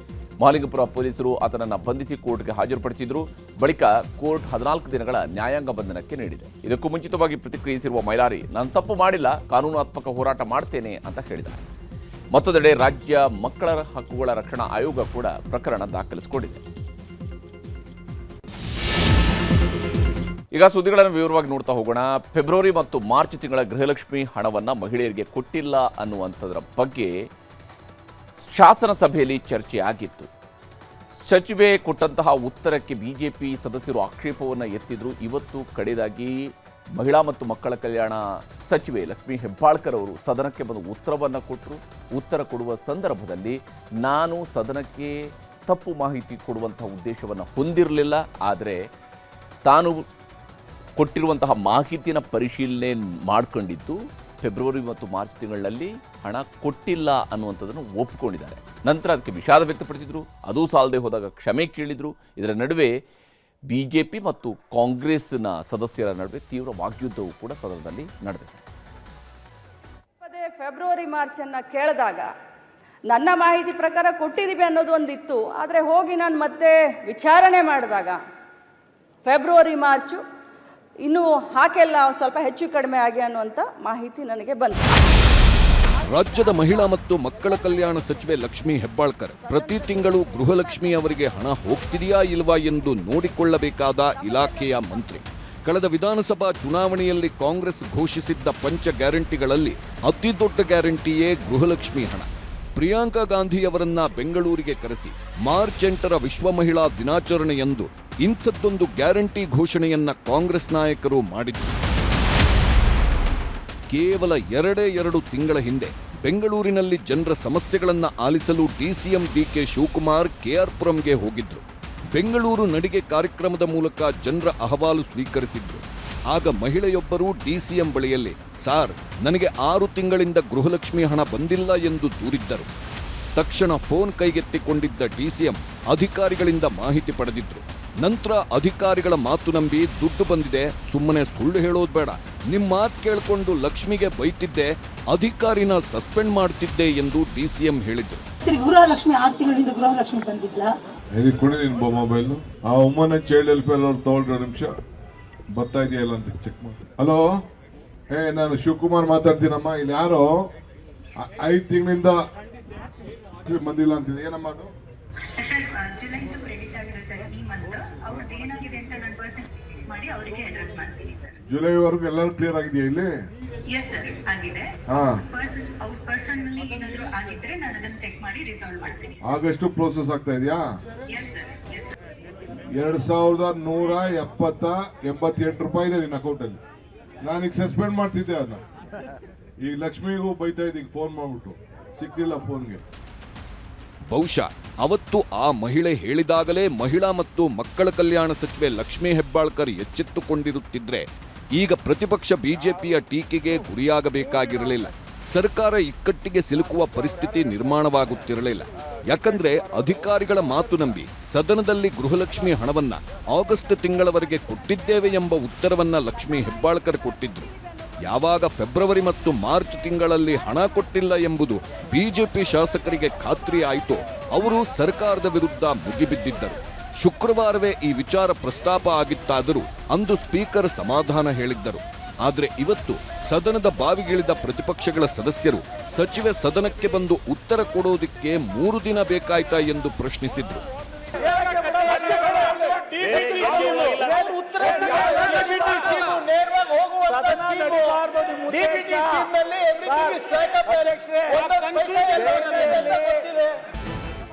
ಮಹಾಲಿಂಗಪುರ ಪೊಲೀಸರು ಆತನನ್ನು ಬಂಧಿಸಿ ಕೋರ್ಟ್ಗೆ ಹಾಜರುಪಡಿಸಿದ್ರು. ಬಳಿಕ ಕೋರ್ಟ್ 14 ದಿನಗಳ ನ್ಯಾಯಾಂಗ ಬಂಧನಕ್ಕೆ ನೀಡಿದೆ. ಇದಕ್ಕೂ ಮುಂಚಿತವಾಗಿ ಪ್ರತಿಕ್ರಿಯಿಸಿರುವ ಮೈಲಾರಿ, ನಾನು ತಪ್ಪು ಮಾಡಿಲ್ಲ, ಕಾನೂನಾತ್ಮಕ ಹೋರಾಟ ಮಾಡ್ತೇನೆ ಅಂತ ಹೇಳಿದ್ದಾರೆ. ಮತ್ತೊಂದೆಡೆ ರಾಜ್ಯ ಮಕ್ಕಳ ಹಕ್ಕುಗಳ ರಕ್ಷಣಾ ಆಯೋಗ ಕೂಡ ಪ್ರಕರಣ ದಾಖಲಿಸಿಕೊಂಡಿದೆ. ಈಗ ಸುದ್ದಿಗಳನ್ನು ವಿವರವಾಗಿ ನೋಡ್ತಾ ಹೋಗೋಣ. ಫೆಬ್ರವರಿ ಮತ್ತು ಮಾರ್ಚ್ ತಿಂಗಳ ಗೃಹಲಕ್ಷ್ಮಿ ಹಣವನ್ನು ಮಹಿಳೆಯರಿಗೆ ಕೊಟ್ಟಿಲ್ಲ ಅನ್ನುವಂಥದ್ರ ಬಗ್ಗೆ ಶಾಸನ ಸಭೆಯಲ್ಲಿ ಚರ್ಚೆ ಆಗಿತ್ತು. ಸಚಿವೆ ಕೊಟ್ಟಂತಹ ಉತ್ತರಕ್ಕೆ ಬಿಜೆಪಿ ಸದಸ್ಯರು ಆಕ್ಷೇಪವನ್ನು ಎತ್ತಿದ್ರು. ಇವತ್ತು ಕಡೆದಾಗಿ ಮಹಿಳಾ ಮತ್ತು ಮಕ್ಕಳ ಕಲ್ಯಾಣ ಸಚಿವೆ ಲಕ್ಷ್ಮೀ ಹೆಬ್ಬಾಳ್ಕರ್ ಅವರು ಸದನಕ್ಕೆ ಬಂದು ಉತ್ತರವನ್ನು ಕೊಟ್ಟರು. ಉತ್ತರ ಕೊಡುವ ಸಂದರ್ಭದಲ್ಲಿ, ನಾನು ಸದನಕ್ಕೆ ತಪ್ಪು ಮಾಹಿತಿ ಕೊಡುವಂತಹ ಉದ್ದೇಶವನ್ನು ಹೊಂದಿರಲಿಲ್ಲ, ಆದರೆ ತಾನು ಕೊಟ್ಟಿರುವಂತಹ ಮಾಹಿತಿಯನ್ನು ಪರಿಶೀಲನೆ ಮಾಡಿಕೊಂಡಿದ್ದು ಫೆಬ್ರವರಿ ಮತ್ತು ಮಾರ್ಚ್ ತಿಂಗಳಲ್ಲಿ ಹಣ ಕೊಟ್ಟಿಲ್ಲ ಅನ್ನುವಂಥದ್ದನ್ನು ಒಪ್ಪಿಕೊಂಡಿದ್ದಾರೆ. ನಂತರ ಅದಕ್ಕೆ ವಿಷಾದ ವ್ಯಕ್ತಪಡಿಸಿದರು. ಅದೂ ಸಾಲದೆ ಹೋದಾಗ ಕ್ಷಮೆ ಕೇಳಿದರು. ಇದರ ನಡುವೆ ಬಿಜೆಪಿ ಮತ್ತು ಕಾಂಗ್ರೆಸ್ನ ಸದಸ್ಯರ ನಡುವೆ ತೀವ್ರ ವಾಗ್ಯುದ್ಧವೂ ಕೂಡ ಸದನದಲ್ಲಿ ನಡೆದಿದೆ. ಫೆಬ್ರವರಿ ಮಾರ್ಚನ್ನು ಕೇಳಿದಾಗ ನನ್ನ ಮಾಹಿತಿ ಪ್ರಕಾರ ಕೊಟ್ಟಿದ್ದೀವಿ ಅನ್ನೋದು ಒಂದಿತ್ತು. ಆದರೆ ಹೋಗಿ ನಾನು ಮತ್ತೆ ವಿಚಾರಣೆ ಮಾಡಿದಾಗ ಫೆಬ್ರವರಿ ಮಾರ್ಚು ಇನ್ನೂ ಹಾಕೆಲ್ಲ ಸ್ವಲ್ಪ ಹೆಚ್ಚು ಕಡಿಮೆ ಆಗಿ ಅನ್ನುವಂಥ ಮಾಹಿತಿ ನನಗೆ ಬಂತು. ರಾಜ್ಯದ ಮಹಿಳಾ ಮತ್ತು ಮಕ್ಕಳ ಕಲ್ಯಾಣ ಸಚಿವೆ ಲಕ್ಷ್ಮೀ ಹೆಬ್ಬಾಳ್ಕರ್ ಪ್ರತಿ ತಿಂಗಳು ಗೃಹಲಕ್ಷ್ಮಿ ಅವರಿಗೆ ಹಣ ಹೋಗ್ತಿದೆಯಾ ಇಲ್ವಾ ಎಂದು ನೋಡಿಕೊಳ್ಳಬೇಕಾದ ಇಲಾಖೆಯ ಮಂತ್ರಿ. ಕಳೆದ ವಿಧಾನಸಭಾ ಚುನಾವಣೆಯಲ್ಲಿ ಕಾಂಗ್ರೆಸ್ ಘೋಷಿಸಿದ್ದ ಪಂಚ ಗ್ಯಾರಂಟಿಗಳಲ್ಲಿ ಅತಿ ದೊಡ್ಡ ಗ್ಯಾರಂಟಿಯೇ ಗೃಹಲಕ್ಷ್ಮಿ ಹಣ. ಪ್ರಿಯಾಂಕಾ ಗಾಂಧಿಯವರನ್ನ ಬೆಂಗಳೂರಿಗೆ ಕರೆಸಿ ಮಾರ್ಚ್ 8ರ ವಿಶ್ವ ಮಹಿಳಾ ದಿನಾಚರಣೆಯಂದು ಇಂಥದ್ದೊಂದು ಗ್ಯಾರಂಟಿ ಘೋಷಣೆಯನ್ನ ಕಾಂಗ್ರೆಸ್ ನಾಯಕರು ಮಾಡಿದ್ರು. ಕೇವಲ 2 ತಿಂಗಳ ಹಿಂದೆ ಬೆಂಗಳೂರಿನಲ್ಲಿ ಜನರ ಸಮಸ್ಯೆಗಳನ್ನ ಆಲಿಸಲು ಡಿಸಿಎಂ ಡಿಕೆ ಶಿವಕುಮಾರ್ ಕೆಆರ್ಪುರಂಗೆ ಹೋಗಿದ್ರು. ಬೆಂಗಳೂರು ನಡಿಗೆ ಕಾರ್ಯಕ್ರಮದ ಮೂಲಕ ಜನರ ಅಹವಾಲು ಸ್ವೀಕರಿಸಿದ್ರು. ಆಗ ಮಹಿಳೆಯೊಬ್ಬರು ಡಿಸಿಎಂ ಬಳಿಯಲ್ಲಿ, ಸಾರ್, ನನಗೆ 6 ತಿಂಗಳಿಂದ ಗೃಹಲಕ್ಷ್ಮಿ ಹಣ ಬಂದಿಲ್ಲ ಎಂದು ದೂರಿದ್ದರು. ತಕ್ಷಣ ಫೋನ್ ಕೈಗೆತ್ತಿಕೊಂಡಿದ್ದ ಡಿಸಿಎಂ ಅಧಿಕಾರಿಗಳಿಂದ ಮಾಹಿತಿ ಪಡೆದಿದ್ರು. ನಂತರ ಅಧಿಕಾರಿಗಳ ಮಾತು ನಂಬಿ ದುಡ್ಡು ಬಂದಿದೆ, ಸುಮ್ಮನೆ ಸುಳ್ಳು ಹೇಳೋದು ಬೇಡ, ನಿಮ್ಮ ಮಾತು ಕೇಳಿಕೊಂಡು ಲಕ್ಷ್ಮಿಗೆ ಬೈತಿದ್ದೆ, ಅಧಿಕಾರಿನ ಸಸ್ಪೆಂಡ್ ಮಾಡ್ತಿದ್ದೆ ಎಂದು ಡಿಸಿಎಂ ಹೇಳಿದ್ರು. ಗೃಹಲಕ್ಷ್ಮಿ 6 ತಿಂಗಳಿಂದ ಗೃಹಲಕ್ಷ್ಮಿ ಬಂದಿದ್ಲ. ಕೊಡಿ ನಿನ್ ಮೊಬೈಲ್. ಆ ಉಮ್ಮನ ಚೈಲ್ಡ್ ವೆಲ್ಫೇರ್ ಅವ್ರು ತಗೊಳ್ರಿ ನಿಮಿಷ ಬರ್ತಾ ಇದೆಯಲ್ಲ ಅಂತ ಚೆಕ್ ಮಾಡಿ. ಹಲೋ, ನಾನು ಶಿವಕುಮಾರ್ ಮಾತಾಡ್ತೀನಮ್ಮ. ಇಲ್ಲಿ ಯಾರು 5 ತಿಂಗಳಿಂದ ಬಂದಿಲ್ಲ ಅಂತಿದೆ, ಏನಮ್ಮ ಅದು? ಜುಲೈದು ಕ್ರೆಡಿಟ್ ಆಗಿರುತ್ತೆ ಈ ಮಂತ್. ಅವ್ರದ್ದು ಏನಾಗಿದೆ ಅಂತ ನಾನು ಪರ್ಸನ್ ಮಾಡಿ ಅವರಿಗೆ ಅಡ್ರೆಸ್ ಮಾಡ್ತೀನಿ ಸರ್. ಜುಲೈವರೆಗೂ ಎಲ್ಲರೂ ಕ್ಲಿಯರ್ ಆಗಿದೆಯಾ ಇಲ್ಲಿ? ಎಸ್ ಸರ್, ಆಗಿದೆ. ಅವ್ರ ಪರ್ಸನ್ ನಲ್ಲಿ ಏನಾದ್ರು ಆಗಿದ್ರೆ ನಾನು ಅದನ್ನ ಚೆಕ್ ಮಾಡಿ ರಿಸಾಲ್ವ್ ಮಾಡ್ತೀನಿ. ಆಗಸ್ಟ್ ಪ್ರೋಸೆಸ್ ಆಗ್ತಾ ಇದೆಯಾ? Yes sir, yes sir. 2188 ರೂಪಾಯಿ ಇದೆ ನಿನ್ನ ಅಕೌಂಟ್ ಅಲ್ಲಿ. ನಾನೀಗ ಸಸ್ಪೆಂಡ್ ಮಾಡ್ತಿದ್ದೆ ಅದನ್ನ. ಈಗ ಲಕ್ಷ್ಮಿಗೂ ಬೈತಾ ಇದ್ದೀಗ ಫೋನ್ ಮಾಡ್ಬಿಟ್ಟು, ಸಿಕ್ಕಿಲ್ಲ ಫೋನ್ಗೆ. ಬಹುಶಃ ಅವತ್ತು ಆ ಮಹಿಳೆ ಹೇಳಿದಾಗಲೇ ಮಹಿಳಾ ಮತ್ತು ಮಕ್ಕಳ ಕಲ್ಯಾಣ ಸಚಿವೆ ಲಕ್ಷ್ಮೀ ಹೆಬ್ಬಾಳ್ಕರ್ ಎಚ್ಚೆತ್ತುಕೊಂಡಿರುತ್ತಿದ್ರೆ ಈಗ ಪ್ರತಿಪಕ್ಷ ಬಿಜೆಪಿಯ ಟೀಕೆಗೆ ಗುರಿಯಾಗಬೇಕಾಗಿರಲಿಲ್ಲ. ಸರ್ಕಾರ ಇಕ್ಕಟ್ಟಿಗೆ ಸಿಲುಕುವ ಪರಿಸ್ಥಿತಿ ನಿರ್ಮಾಣವಾಗುತ್ತಿರಲಿಲ್ಲ. ಯಾಕಂದ್ರೆ ಅಧಿಕಾರಿಗಳ ಮಾತು ನಂಬಿ ಸದನದಲ್ಲಿ ಗೃಹಲಕ್ಷ್ಮಿ ಹಣವನ್ನ ಆಗಸ್ಟ್ ತಿಂಗಳವರೆಗೆ ಕೊಟ್ಟಿದ್ದೇವೆ ಎಂಬ ಉತ್ತರವನ್ನ ಲಕ್ಷ್ಮೀ ಹೆಬ್ಬಾಳ್ಕರ್ ಕೊಟ್ಟಿದ್ರು. ಯಾವಾಗ ಫೆಬ್ರವರಿ ಮತ್ತು ಮಾರ್ಚ್ ತಿಂಗಳಲ್ಲಿ ಹಣ ಕೊಟ್ಟಿಲ್ಲ ಎಂಬುದು ಬಿಜೆಪಿ ಶಾಸಕರಿಗೆ ಖಾತ್ರಿ ಆಯಿತು, ಅವರು ಸರ್ಕಾರದ ವಿರುದ್ಧ ಮುಗಿಬಿದ್ದಿದ್ದರು. ಶುಕ್ರವಾರವೇ ಈ ವಿಚಾರ ಪ್ರಸ್ತಾಪ ಆಗಿತ್ತಾದರೂ ಅಂದು ಸ್ಪೀಕರ್ ಸಮಾಧಾನ ಹೇಳಿದ್ದರು. ಆದರೆ ಇವತ್ತು ಸದನದ ಬಾವಿಗಿಳಿದ ಪ್ರತಿಪಕ್ಷಗಳ ಸದಸ್ಯರು ಸಚಿವೆ ಸದನಕ್ಕೆ ಬಂದು ಉತ್ತರ ಕೊಡೋದಕ್ಕೆ 3 ದಿನ ಬೇಕಾಯ್ತಾ ಎಂದು ಪ್ರಶ್ನಿಸಿದ್ರು.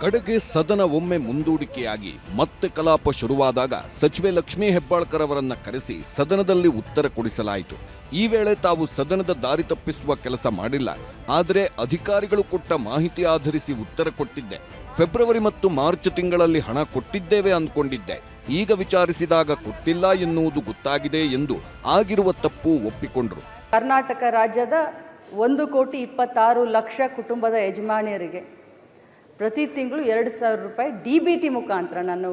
ಕಡೆಗೆ ಸದನ ಒಮ್ಮೆ ಮುಂದೂಡಿಕೆಯಾಗಿ ಮತ್ತೆ ಕಲಾಪ ಶುರುವಾದಾಗ ಸಚಿವೆ ಲಕ್ಷ್ಮೀ ಹೆಬ್ಬಾಳ್ಕರ್ ಅವರನ್ನ ಕರೆಸಿ ಸದನದಲ್ಲಿ ಉತ್ತರ ಕೊಡಿಸಲಾಯಿತು. ಈ ವೇಳೆ ತಾವು ಸದನದ ದಾರಿ ತಪ್ಪಿಸುವ ಕೆಲಸ ಮಾಡಿಲ್ಲ, ಆದರೆ ಅಧಿಕಾರಿಗಳು ಕೊಟ್ಟ ಮಾಹಿತಿ ಆಧರಿಸಿ ಉತ್ತರ ಕೊಟ್ಟಿದ್ದೆ. ಫೆಬ್ರವರಿ ಮತ್ತು ಮಾರ್ಚ್ ತಿಂಗಳಲ್ಲಿ ಹಣ ಕೊಟ್ಟಿದ್ದೇವೆ ಅಂದ್ಕೊಂಡಿದ್ದೆ, ಈಗ ವಿಚಾರಿಸಿದಾಗ ಕೊಟ್ಟಿಲ್ಲ ಎನ್ನುವುದು ಗೊತ್ತಾಗಿದೆ ಎಂದು ಆಗಿರುವ ತಪ್ಪು ಒಪ್ಪಿಕೊಂಡ್ರು. ಕರ್ನಾಟಕ ರಾಜ್ಯದ 1,26,00,000 ಕುಟುಂಬದ ಯಜಮಾನಿಯರಿಗೆ ಪ್ರತಿ ತಿಂಗಳು 2,000 ರೂಪಾಯಿ DBT ಮುಖಾಂತರ, ನಾನು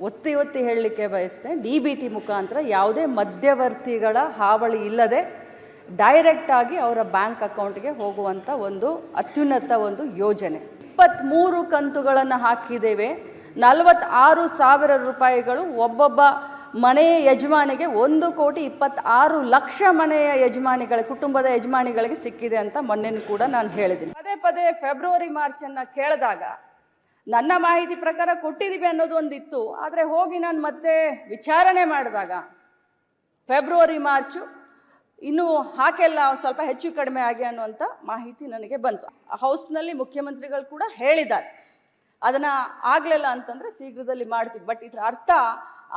ಒತ್ತಿ ಹೇಳಲಿಕ್ಕೆ ಬಯಸ್ತೇನೆ, DBT ಮುಖಾಂತರ ಯಾವುದೇ ಮಧ್ಯವರ್ತಿಗಳ ಹಾವಳಿ ಇಲ್ಲದೆ ಡೈರೆಕ್ಟ್ ಆಗಿ ಅವರ ಬ್ಯಾಂಕ್ ಅಕೌಂಟ್ಗೆ ಹೋಗುವಂಥ ಒಂದು ಅತ್ಯುನ್ನತ ಒಂದು ಯೋಜನೆ. 23 ಕಂತುಗಳನ್ನು ಹಾಕಿದ್ದೇವೆ. 46,000 ರೂಪಾಯಿಗಳು ಒಬ್ಬೊಬ್ಬ ಮನೆಯ ಯಜಮಾನಿಗೆ 1,26,00,000 ಮನೆಯ ಕುಟುಂಬದ ಯಜಮಾನಿಗಳಿಗೆ ಸಿಕ್ಕಿದೆ ಅಂತ ಮೊನ್ನೆ ಕೂಡ ನಾನು ಹೇಳಿದ್ದೀನಿ. ಪದೇ ಫೆಬ್ರವರಿ ಮಾರ್ಚನ್ನು ಕೇಳಿದಾಗ ನನ್ನ ಮಾಹಿತಿ ಪ್ರಕಾರ ಕೊಟ್ಟಿದ್ದೀವಿ ಅನ್ನೋದು ಒಂದಿತ್ತು. ಆದರೆ ಹೋಗಿ ನಾನು ಮತ್ತೆ ವಿಚಾರಣೆ ಮಾಡಿದಾಗ ಫೆಬ್ರವರಿ ಮಾರ್ಚು ಇನ್ನೂ ಹಾಕೆಲ್ಲ ಸ್ವಲ್ಪ ಹೆಚ್ಚು ಕಡಿಮೆ ಆಗಿ ಅನ್ನುವಂಥ ಮಾಹಿತಿ ನನಗೆ ಬಂತು. ಹೌಸ್ನಲ್ಲಿ ಮುಖ್ಯಮಂತ್ರಿಗಳು ಕೂಡ ಹೇಳಿದ್ದಾರೆ ಅದನ್ನು ಆಗಲಿಲ್ಲ ಅಂತಂದರೆ ಶೀಘ್ರದಲ್ಲಿ ಮಾಡ್ತೀವಿ. ಬಟ್ ಇದರ ಅರ್ಥ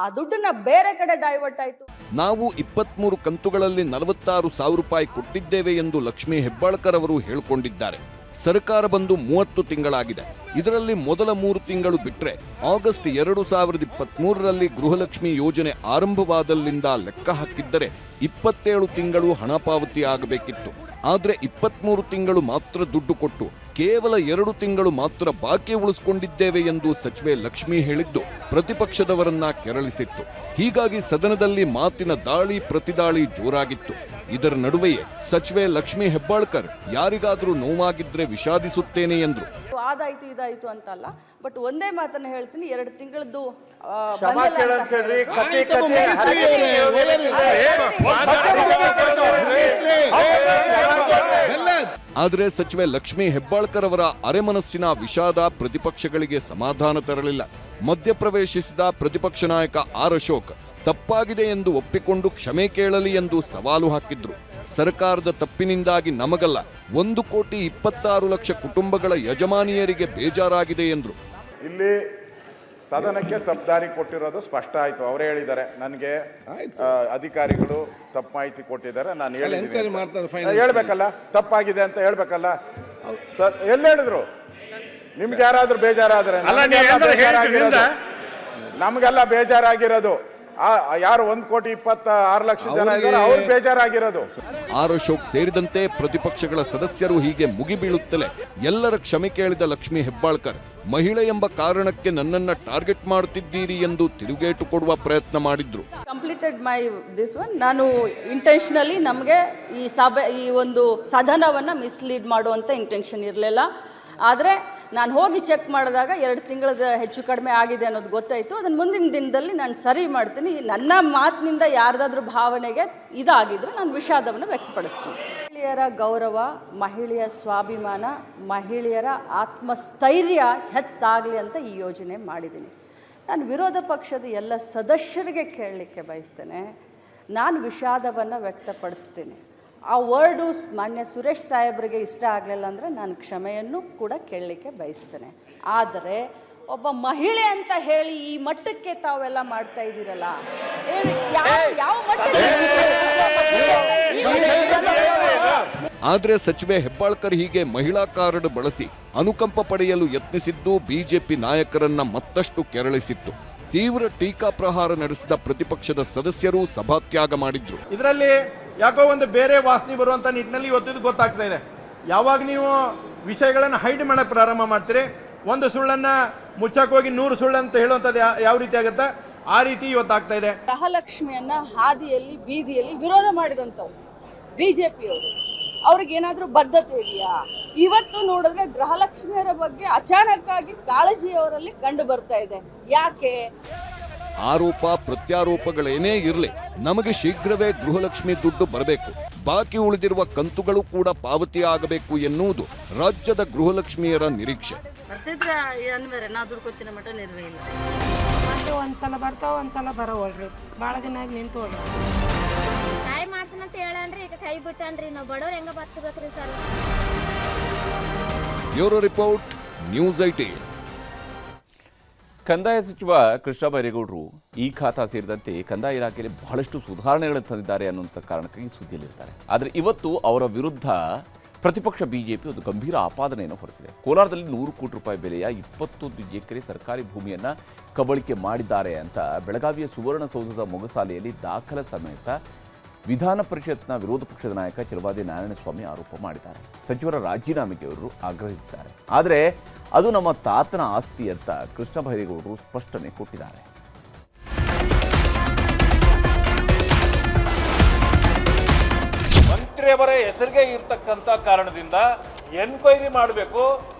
ಆ ದುಡ್ಡನ್ನ ಬೇರೆ ಕಡೆ ಡೈವರ್ಟ್ ಆಯಿತು. ನಾವು 23 ಕಂತುಗಳಲ್ಲಿ 46,000 ರೂಪಾಯಿ ಕೊಟ್ಟಿದ್ದೇವೆ ಎಂದು ಲಕ್ಷ್ಮೀ ಹೆಬ್ಬಾಳ್ಕರ್ ಅವರು ಹೇಳಿಕೊಂಡಿದ್ದಾರೆ. ಸರ್ಕಾರ ಬಂದು 30 ತಿಂಗಳಾಗಿದೆ. ಇದರಲ್ಲಿ ಮೊದಲ 3 ತಿಂಗಳು ಬಿಟ್ಟರೆ ಆಗಸ್ಟ್ 2023ರಲ್ಲಿ ಗೃಹಲಕ್ಷ್ಮಿ ಯೋಜನೆ ಆರಂಭವಾದಲ್ಲಿಂದ ಲೆಕ್ಕ ಹಾಕಿದ್ದರೆ 27 ತಿಂಗಳು ಹಣ ಪಾವತಿ ಆಗಬೇಕಿತ್ತು. ಆದರೆ 23 ತಿಂಗಳು ಮಾತ್ರ ದುಡ್ಡು ಕೊಟ್ಟು ಕೇವಲ 2 ತಿಂಗಳು ಮಾತ್ರ ಬಾಕಿ ಉಳಿಸಿಕೊಂಡಿದ್ದೇವೆ ಎಂದು ಸಚಿವೆ ಲಕ್ಷ್ಮಿ ಹೇಳಿದ್ದು ಪ್ರತಿಪಕ್ಷದವರನ್ನ ಕೆರಳಿಸಿತ್ತು. ಹೀಗಾಗಿ ಸದನದಲ್ಲಿ ಮಾತಿನ ದಾಳಿ ಪ್ರತಿದಾಳಿ ಜೋರಾಗಿತ್ತು. ಇದರ ನಡುವೆಯೇ ಸಚಿವೆ ಲಕ್ಷ್ಮಿ ಹೆಬ್ಬಾಳ್ಕರ್ ಯಾರಿಗಾದ್ರೂ ನೋವಾಗಿದ್ರೆ ವಿಷಾದಿಸುತ್ತೇನೆ ಎಂದ್ರು. ಅದಾಯ್ತು ಇದಾಯ್ತು ಅಂತಲ್ಲ, ಬಟ್ ಒಂದೇ ಮಾತನ್ನ ಹೇಳ್ತೀನಿ, 2 ತಿಂಗಳದ್ದು ಆದರೆ ಸಚಿವೆ ಲಕ್ಷ್ಮಿ ಹೆಬ್ಬಾಳ್ಕರ್ ಅವರ ಅರೆಮನಸ್ಸಿನ ವಿಷಾದ ಪ್ರತಿಪಕ್ಷಗಳಿಗೆ ಸಮಾಧಾನ ತರಲಿಲ್ಲ. ಮಧ್ಯಪ್ರವೇಶಿಸಿದ ಪ್ರತಿಪಕ್ಷ ನಾಯಕ ಆರ್ ಅಶೋಕ್ ತಪ್ಪಾಗಿದೆ ಎಂದು ಒಪ್ಪಿಕೊಂಡು ಕ್ಷಮೆ ಕೇಳಲಿ ಎಂದು ಸವಾಲು ಹಾಕಿದ್ರು. ಸರ್ಕಾರದ ತಪ್ಪಿನಿಂದಾಗಿ ನಮಗಲ್ಲ 1,26,00,000 ಕುಟುಂಬಗಳ ಯಜಮಾನಿಯರಿಗೆ ಬೇಜಾರಾಗಿದೆ ಎಂದ್ರು. ಇಲ್ಲಿ ಸದನಕ್ಕೆ ತಪ್ಪದಾರಿ ಕೊಟ್ಟಿರೋದು ಸ್ಪಷ್ಟ ಆಯ್ತು. ಅವರೇ ಹೇಳಿದ್ದಾರೆ, ನನಗೆ ಅಧಿಕಾರಿಗಳು ತಪ್ಪು ಮಾಹಿತಿ ಕೊಟ್ಟಿದ್ದಾರೆ, ನಾನು ಹೇಳ್ಬೇಕಲ್ಲ, ತಪ್ಪಾಗಿದೆ ಅಂತ ಹೇಳ್ಬೇಕಲ್ಲ ಸರ್. ಎಲ್ಲಿ ಹೇಳಿದ್ರು? ನಿಮ್ಗೆ ಯಾರಾದ್ರೂ ಬೇಜಾರಾದ್ರೆ? ನಮಗೆಲ್ಲ ಬೇಜಾರಾಗಿರೋದು ಯಾರು 1,26,00,000 ಜನ ಇದ್ದಾರೆ ಅವ್ರು ಬೇಜಾರಾಗಿರೋದು. ಆರ್ ಅಶೋಕ್ ಸೇರಿದಂತೆ ಪ್ರತಿಪಕ್ಷಗಳ ಸದಸ್ಯರು ಹೀಗೆ ಮುಗಿಬೀಳುತ್ತಲೇ ಎಲ್ಲರ ಕ್ಷಮೆ ಕೇಳಿದ ಲಕ್ಷ್ಮೀ ಹೆಬ್ಬಾಳ್ಕರ್ ಮಹಿಳೆ ಎಂಬ ಕಾರಣಕ್ಕೆ ನನ್ನನ್ನ ಟಾರ್ಗೆಟ್ ಮಾಡುತ್ತಿದ್ದೀರಿ ಎಂದು ತಿರುಗೇಟು ಕೊಡುವ ಪ್ರಯತ್ನ ಮಾಡಿದ್ರು. Completed my this one. ನಾನು ಇಂಟೆನ್ಷನಲಿ ನಮಗೆ ಈ ಒಂದು ಸದನವನ್ನು ಮಿಸ್ಲೀಡ್ ಮಾಡುವಂಥ ಇಂಟೆನ್ಷನ್ ಇರಲಿಲ್ಲ. ಆದರೆ ನಾನು ಹೋಗಿ ಚೆಕ್ ಮಾಡಿದಾಗ 2 ತಿಂಗಳದ ಹೆಚ್ಚು ಕಡಿಮೆ ಆಗಿದೆ ಅನ್ನೋದು ಗೊತ್ತಾಯಿತು. ಅದನ್ನು ಮುಂದಿನ ದಿನದಲ್ಲಿ ನಾನು ಸರಿ ಮಾಡ್ತೀನಿ. ನನ್ನ ಮಾತಿನಿಂದ ಯಾರ್ದಾದ್ರೂ ಭಾವನೆಗೆ ಇದಾಗಿದ್ರೆ ನಾನು ವಿಷಾದವನ್ನು ವ್ಯಕ್ತಪಡಿಸ್ತೀನಿ. ಮಹಿಳೆಯರ ಗೌರವ, ಮಹಿಳೆಯ ಸ್ವಾಭಿಮಾನ, ಮಹಿಳೆಯರ ಆತ್ಮಸ್ಥೈರ್ಯ ಹೆಚ್ಚಾಗಲಿ ಅಂತ ಈ ಯೋಜನೆ ಮಾಡಿದ್ದೀನಿ. ನಾನು ವಿರೋಧ ಪಕ್ಷದ ಎಲ್ಲ ಸದಸ್ಯರಿಗೆ ಕೇಳಲಿಕ್ಕೆ ಬಯಸ್ತೇನೆ, ನಾನು ವಿಷಾದವನ್ನು ವ್ಯಕ್ತಪಡಿಸ್ತೀನಿ. ಆ ವರ್ಡು ಮಾನ್ಯ ಸುರೇಶ್ ಸಾಹೇಬರಿಗೆ ಇಷ್ಟ ಆಗಲಿಲ್ಲ ಅಂದರೆ ನಾನು ಕ್ಷಮೆಯನ್ನು ಕೂಡ ಕೇಳಲಿಕ್ಕೆ ಬಯಸ್ತೇನೆ. ಆದರೆ ಒಬ್ಬ ಮಹಿಳೆ ಅಂತ ಹೇಳಿ ಈ ಮಟ್ಟಕ್ಕೆ ತಾವೆಲ್ಲ ಮಾಡ್ತಾ ಇದ್ದೀರಲ್ಲ, ಯಾವ ಆದ್ರೆ ಸಚಿವೆ ಹೆಬ್ಬಾಳ್ಕರ್ ಹೀಗೆ ಮಹಿಳಾ ಕಾರ್ಡ್ ಬಳಸಿ ಅನುಕಂಪ ಪಡೆಯಲು ಯತ್ನಿಸಿದ್ದು ಬಿಜೆಪಿ ನಾಯಕರನ್ನ ಮತ್ತಷ್ಟು ಕೆರಳಿಸಿತ್ತು. ತೀವ್ರ ಟೀಕಾ ಪ್ರಹಾರ ನಡೆಸಿದ ಪ್ರತಿಪಕ್ಷದ ಸದಸ್ಯರು ಸಭಾತ್ಯಾಗ ಮಾಡಿದ್ರು. ಇದರಲ್ಲಿ ಯಾಕೋ ಒಂದು ಬೇರೆ ವಾಸನೆ ಬರುವಂತ ನಿಟ್ಟಿನಲ್ಲಿ ಇವತ್ತು ಗೊತ್ತಾಗ್ತಾ ಇದೆ. ಯಾವಾಗ ನೀವು ವಿಷಯಗಳನ್ನು ಹೈಡ್ ಮಾಡಕ್ ಪ್ರಾರಂಭ ಮಾಡ್ತೀರಿ, ಒಂದು ಸುಳ್ಳನ್ನ ಮುಚ್ಚಕ್ ಹೋಗಿ 100 ಸುಳ್ಳು ಅಂತ ಹೇಳುವಂಥದ್ದು ಯಾವ ರೀತಿ ಆಗುತ್ತೆ, ಆ ರೀತಿ ಇವತ್ತಾಗ್ತಾ ಇದೆ. ಗೃಹಲಕ್ಷ್ಮಿಯನ್ನ ಹಾದಿಯಲ್ಲಿ ಬೀದಿಯಲ್ಲಿ ವಿರೋಧ ಮಾಡಿದಂಥವ್ರು ಬಿಜೆಪಿಯವರು. ಅವ್ರಿಗೇನಾದ್ರೂ ಬದ್ಧತೆ ಇದೆಯಾ? ಇವತ್ತು ನೋಡಿದ್ರೆ ಗೃಹಲಕ್ಷ್ಮಿಯರ ಬಗ್ಗೆ ಅಚಾನಕ್ಕಾಗಿ ಕಾಳಜಿ ಅವರಲ್ಲಿ ಕಂಡು ಬರ್ತಾ ಇದೆ. ಯಾಕೆ? ಆರೋಪ ಪ್ರತ್ಯಾರೋಪಗಳೇನೇ ಇರಲಿ, ನಮಗೆ ಶೀಘ್ರವೇ ಗೃಹಲಕ್ಷ್ಮಿ ದುಡ್ಡು ಬರಬೇಕು, ಬಾಕಿ ಉಳಿದಿರುವ ಕಂತುಗಳು ಕೂಡ ಪಾವತಿ ಆಗಬೇಕು ಎನ್ನುವುದು ರಾಜ್ಯದ ಗೃಹಲಕ್ಷ್ಮಿಯರ ನಿರೀಕ್ಷೆ. ಒಂದ್ಸಲ ಬರ್ತಾವ, ಒಂದ್ಸಲ ಬರೋವಲ್ರಿ. ಭಾಳ ದಿನ ಆಗಿ ನಿಂತು ಹೋಗ್ರಿ. ಸಹಾಯ ಮಾಡ್ತಾನಂತ ಹೇಳನ್ರಿ, ಈಗ ಕೈ ಬಿಟ್ಟನ್ರಿ. ನಾವು ಬಡವ್ರು ಹೆಂಗ ಬರ್ತಬೇಕ್ರಿ ಸರ್. Bureau report, news 18. ಕಂದಾಯ ಸಚಿವ ಕೃಷ್ಣ ಬೈರೇಗೌಡರು ಈ ಖಾತಾ ಸೇರಿದಂತೆ ಕಂದಾಯ ಇಲಾಖೆಯಲ್ಲಿ ಬಹಳಷ್ಟು ಸುಧಾರಣೆಗಳನ್ನು ತಂದಿದ್ದಾರೆ ಅನ್ನುವಂಥ ಕಾರಣಕ್ಕಾಗಿ ಸುದ್ದಿಯಲ್ಲಿರ್ತಾರೆ. ಆದರೆ ಇವತ್ತು ಅವರ ವಿರುದ್ಧ ಪ್ರತಿಪಕ್ಷ ಬಿಜೆಪಿ ಒಂದು ಗಂಭೀರ ಆಪಾದನೆಯನ್ನು ಹೊರಡಿಸಿದೆ. ಕೋಲಾರದಲ್ಲಿ 100 ಕೋಟಿ ರೂಪಾಯಿ ಬೆಲೆಯ 21 ಎಕರೆ ಸರ್ಕಾರಿ ಭೂಮಿಯನ್ನು ಕಬಳಿಕೆ ಮಾಡಿದ್ದಾರೆ ಅಂತ ಬೆಳಗಾವಿಯ ಸುವರ್ಣಸೌಧದ ಮೊಗಸಾಲೆಯಲ್ಲಿ ದಾಖಲೆ ಸಮೇತ ವಿಧಾನ ಪರಿಷತ್ನ ವಿರೋಧ ಪಕ್ಷದ ನಾಯಕ ಚಲವಾದಿ ನಾರಾಯಣಸ್ವಾಮಿ ಆರೋಪ ಮಾಡಿದ್ದಾರೆ. ಸಚಿವರ ರಾಜೀನಾಮೆಗೆ ಅವರು ಆಗ್ರಹಿಸಿದ್ದಾರೆ. ಆದರೆ ಅದು ನಮ್ಮ ತಾತನ ಆಸ್ತಿ ಅಂತ ಕೃಷ್ಣ ಬೈರೇಗೌಡರು ಸ್ಪಷ್ಟನೆ ಕೊಟ್ಟಿದ್ದಾರೆ. ಮಂತ್ರಿಯವರ ಹೆಸರಿಗೆ ಇರ್ತಕ್ಕಂಥ ಕಾರಣದಿಂದ ಎನ್ಕ್ವೈರಿ ಮಾಡಬೇಕು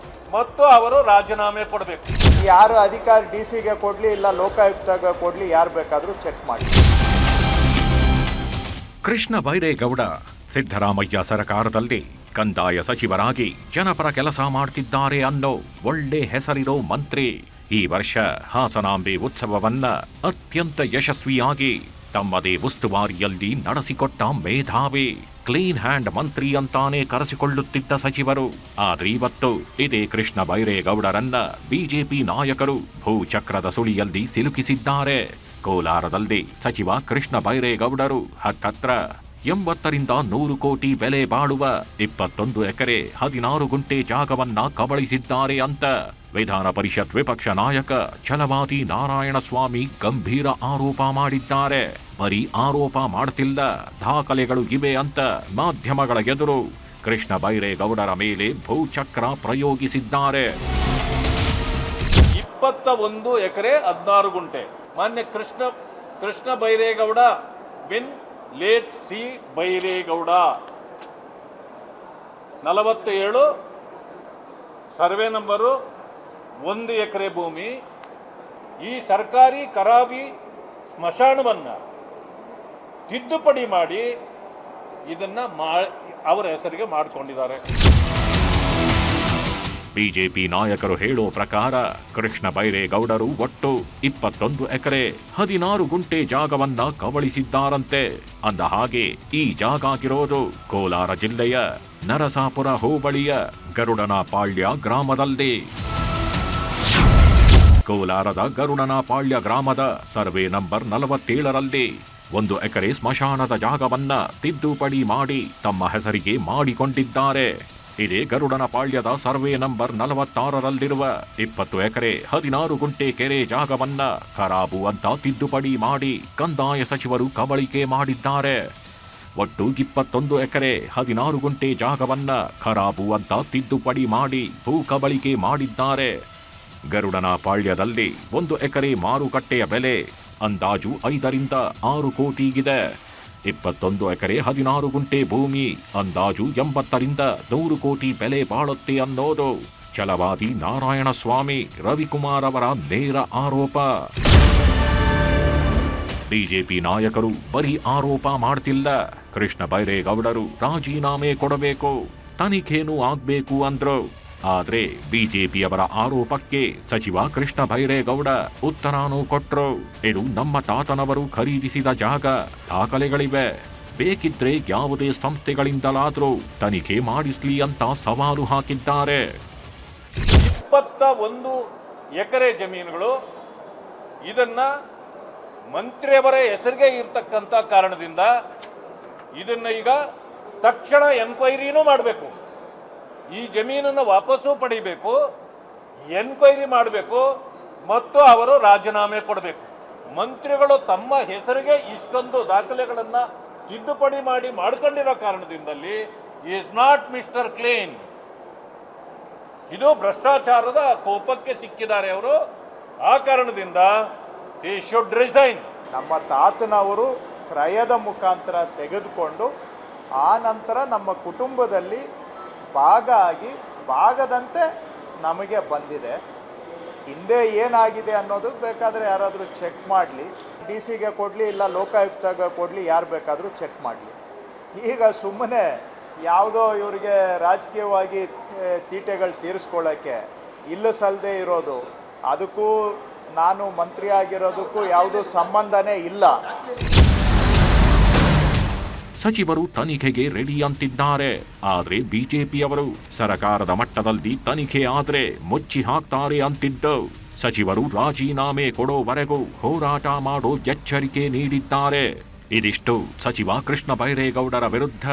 ಮತ್ತು ಅವರು ರಾಜೀನಾಮೆ ಕೊಡಬೇಕು. ಯಾರು ಅಧಿಕಾರಿ ಡಿಸಿಗೆ ಕೊಡ್ಲಿ ಇಲ್ಲ ಲೋಕಾಯುಕ್ತಗೆ ಕೊಡ್ಲಿ, ಯಾರು ಬೇಕಾದರೂ ಚೆಕ್ ಮಾಡಿ. ಕೃಷ್ಣ ಬೈರೇಗೌಡ ಸಿದ್ದರಾಮಯ್ಯ ಸರ್ಕಾರದಲ್ಲಿ ಕಂದಾಯ ಸಚಿವರಾಗಿ ಜನಪರ ಕೆಲಸ ಮಾಡ್ತಿದ್ದಾರೆ ಅನ್ನೋ ಒಳ್ಳೆ ಹೆಸರಿರೋ ಮಂತ್ರಿ ಈ ವರ್ಷ ಹಾಸನಾಂಬೆ ಉತ್ಸವವನ್ನ ಅತ್ಯಂತ ಯಶಸ್ವಿಯಾಗಿ ತಮ್ಮದೇ ಉಸ್ತುವಾರಿಯಲ್ಲಿ ನಡೆಸಿಕೊಟ್ಟ ಮೇಧಾವಿ, ಕ್ಲೀನ್ ಹ್ಯಾಂಡ್ ಮಂತ್ರಿ ಅಂತಾನೆ ಕರೆಸಿಕೊಳ್ಳುತ್ತಿದ್ದ ಸಚಿವರು. ಆದ್ರೆ ಇವತ್ತು ಇದೇ ಕೃಷ್ಣ ಬೈರೇಗೌಡರನ್ನ ಬಿಜೆಪಿ ನಾಯಕರು ಭೂಚಕ್ರದ ಸುಳಿಯಲ್ಲಿ ಸಿಲುಕಿಸಿದ್ದಾರೆ. ಕೋಲಾರದಲ್ಲಿ ಸಚಿವ ಕೃಷ್ಣ ಬೈರೇಗೌಡರು ಹತ್ತತ್ರ 80 ರಿಂದ 100 ಕೋಟಿ ಬೆಲೆ ಬಾಳುವ 21 ಎಕರೆ 16 ಗುಂಟೆ ಜಾಗವನ್ನ ಕಬಳಿಸಿದ್ದಾರೆ ಅಂತ ವಿಧಾನ ಪರಿಷತ್ ವಿಪಕ್ಷ ನಾಯಕ ಛಲವಾದಿ ನಾರಾಯಣಸ್ವಾಮಿ ಗಂಭೀರ ಆರೋಪ ಮಾಡಿದ್ದಾರೆ. ಬರೀ ಆರೋಪ ಮಾಡ್ತಿಲ್ಲ, ದಾಖಲೆಗಳು ಇವೆ ಅಂತ ಮಾಧ್ಯಮಗಳ ಎದುರು ಕೃಷ್ಣ ಬೈರೇಗೌಡರ ಮೇಲೆ ಭೂಚಕ್ರ ಪ್ರಯೋಗಿಸಿದ್ದಾರೆ. 21 ಎಕರೆ 16 ಗುಂಟೆ. ಮಾನ್ಯ ಕೃಷ್ಣ ಬೈರೇಗೌಡ ಬಿನ್ late C Byregowda 47 survey number 1 ಎಕರೆ ಭೂಮಿ. ಈ ಸರ್ಕಾರಿ ಕರಾಬಿ ಸ್ಮಶಾನವನ್ನ ತಿದ್ದುಪಡಿ ಮಾಡಿ ಇದನ್ನ ಅವರ ಹೆಸರಿಗೆ ಮಾಡಿಕೊಂಡಿದ್ದಾರೆ. ಬಿಜೆಪಿ ನಾಯಕರು ಹೇಳೋ ಪ್ರಕಾರ ಕೃಷ್ಣ ಬೈರೇಗೌಡರು ಒಟ್ಟು 21 ಎಕರೆ 16 ಗುಂಟೆ ಜಾಗವನ್ನ ಕಬಳಿಸಿದ್ದಾರಂತೆ. ಅಂದ ಹಾಗೆ ಈ ಜಾಗ ಆಗಿರೋದು ಕೋಲಾರ ಜಿಲ್ಲೆಯ ನರಸಾಪುರ ಹೋಬಳಿಯ ಗರುಡನಪಾಳ್ಯ ಗ್ರಾಮದಲ್ಲಿ. ಕೋಲಾರದ ಗರುಡನಪಾಳ್ಯ ಗ್ರಾಮದ ಸರ್ವೆ ನಂಬರ್ 47ರಲ್ಲಿ 1 ಎಕರೆ ಸ್ಮಶಾನದ ಜಾಗವನ್ನ ತಿದ್ದುಪಡಿ ಮಾಡಿ ತಮ್ಮ ಹೆಸರಿಗೆ ಮಾಡಿಕೊಂಡಿದ್ದಾರೆ. ಇದೇ ಗರುಡನ ಪಾಳ್ಯದ ಸರ್ವೆ ನಂಬರ್ 46ರಲ್ಲಿರುವ 20 ಎಕರೆ 16 ಗುಂಟೆ ಕೆರೆ ಜಾಗವನ್ನ ಖರಾಬು ಅಂತ ತಿದ್ದುಪಡಿ ಮಾಡಿ ಕಂದಾಯ ಸಚಿವರು ಕಬಳಿಕೆ ಮಾಡಿದ್ದಾರೆ. ಒಟ್ಟು 21 ಎಕರೆ 16 ಗುಂಟೆ ಜಾಗವನ್ನ ಖರಾಬು ಅಂತ ತಿದ್ದುಪಡಿ ಮಾಡಿ ಭೂ ಕಬಳಿಕೆ ಮಾಡಿದ್ದಾರೆ. ಗರುಡನ ಪಾಳ್ಯದಲ್ಲಿ 1 ಎಕರೆ ಮಾರುಕಟ್ಟೆಯ ಬೆಲೆ ಅಂದಾಜು 5 ರಿಂದ 6 ಕೋಟಿಗಿದೆ. 21 ಎಕರೆ 16 ಗುಂಟೆ ಭೂಮಿ ಅಂದಾಜು 80 ರಿಂದ 100 ಕೋಟಿ ಬೆಲೆ ಬಾಳುತ್ತೆ ಅನ್ನೋದು ಛಲವಾದಿ ನಾರಾಯಣಸ್ವಾಮಿ ರವಿಕುಮಾರ್ ಅವರ ನೇರ ಆರೋಪ. ಬಿಜೆಪಿ ನಾಯಕರು ಬರೀ ಆರೋಪ ಮಾಡ್ತಿಲ್ಲ. ಕೃಷ್ಣ ಬೈರೇಗೌಡರು ರಾಜೀನಾಮೆ ಕೊಡಬೇಕು, ತನಿಖೆನೂ ಆಗ್ಬೇಕು ಅಂದ್ರು. ಆದ್ರೆ ಬಿಜೆಪಿಯವರ ಆರೋಪಕ್ಕೆ ಸಚಿವ ಕೃಷ್ಣ ಬೈರೇಗೌಡ ಉತ್ತರಾನೂ ಕೊಟ್ರು. ಇದು ನಮ್ಮ ತಾತನವರು ಖರೀದಿಸಿದ ಜಾಗ, ದಾಖಲೆಗಳಿವೆ, ಬೇಕಿದ್ರೆ ಯಾವುದೇ ಸಂಸ್ಥೆಗಳಿಂದಲಾದ್ರೂ ತನಿಖೆ ಮಾಡಿಸ್ಲಿ ಅಂತ ಸವಾಲು ಹಾಕಿದ್ದಾರೆ. 21 ಎಕರೆ ಜಮೀನುಗಳು ಇದನ್ನ ಮಂತ್ರಿಯವರ ಹೆಸರಿಗೆ ಇರ್ತಕ್ಕಂಥ ಕಾರಣದಿಂದ ಇದನ್ನ ಈಗ ತಕ್ಷಣ ಎನ್ಕ್ವೈರಿನೂ ಮಾಡಬೇಕು. ಈ ಜಮೀನನ್ನು ವಾಪಸ್ಸು ಪಡಿಬೇಕು, ಎನ್ಕ್ವೈರಿ ಮಾಡಬೇಕು ಮತ್ತು ಅವರು ರಾಜೀನಾಮೆ ಕೊಡಬೇಕು. ಮಂತ್ರಿಗಳು ತಮ್ಮ ಹೆಸರಿಗೆ ಇಷ್ಟೊಂದು ದಾಖಲೆಗಳನ್ನ ತಿದ್ದುಪಡಿ ಮಾಡಿ ಮಾಡ್ಕೊಂಡಿರೋ ಕಾರಣದಿಂದಲ್ಲಿ ಈಸ್ ನಾಟ್ ಮಿಸ್ಟರ್ ಕ್ಲೀನ್. ಇದು ಭ್ರಷ್ಟಾಚಾರದ ಕೋಪಕ್ಕೆ ಸಿಕ್ಕಿದ್ದಾರೆ ಅವರು. ಆ ಕಾರಣದಿಂದ he should resign. ನಮ್ಮ ತಾತನವರು ಕ್ರಯದ ಮುಖಾಂತರ ತೆಗೆದುಕೊಂಡು ಆ ನಂತರ ನಮ್ಮ ಕುಟುಂಬದಲ್ಲಿ ಭಾಗ ಆಗಿ ಭಾಗದಂತೆ ನಮಗೆ ಬಂದಿದೆ. ಹಿಂದೆ ಏನಾಗಿದೆ ಅನ್ನೋದು ಬೇಕಾದರೆ ಯಾರಾದರೂ ಚೆಕ್ ಮಾಡಲಿ, DC ಗೆ ಕೊಡಲಿ, ಇಲ್ಲ ಲೋಕಾಯುಕ್ತಗೆ ಕೊಡಲಿ, ಯಾರು ಬೇಕಾದರೂ ಚೆಕ್ ಮಾಡಲಿ. ಈಗ ಸುಮ್ಮನೆ ಯಾವುದೋ ಇವರಿಗೆ ರಾಜಕೀಯವಾಗಿ ತೀಟೆಗಳು ತೀರಿಸ್ಕೊಳ್ಳೋಕ್ಕೆ ಇಲ್ಲ ಸಲ್ಲದೆ ಇರೋದು, ಅದಕ್ಕೂ ನಾನು ಮಂತ್ರಿ ಆಗಿರೋದಕ್ಕೂ ಯಾವುದೂ ಸಂಬಂಧನೇ ಇಲ್ಲ. ಸಚಿವರು ತನಿಖೆಗೆ ರೆಡಿ ಅಂತಿದ್ದಾರೆ. ಆದ್ರೆ ಬಿಜೆಪಿಯವರು ಸರ್ಕಾರದ ಮಟ್ಟದಲ್ಲಿ ತನಿಖೆ ಆದ್ರೆ ಮುಚ್ಚಿ ಹಾಕ್ತಾರೆ ಅಂತಿದ್ದು ಸಚಿವರು ರಾಜೀನಾಮೆ ಕೊಡೋವರೆಗೂ ಹೋರಾಟ ಮಾಡೋ ಎಚ್ಚರಿಕೆ ನೀಡಿದ್ದಾರೆ. ಇದಿಷ್ಟು ಸಚಿವ ಕೃಷ್ಣ ಬೈರೇಗೌಡರ ವಿರುದ್ಧ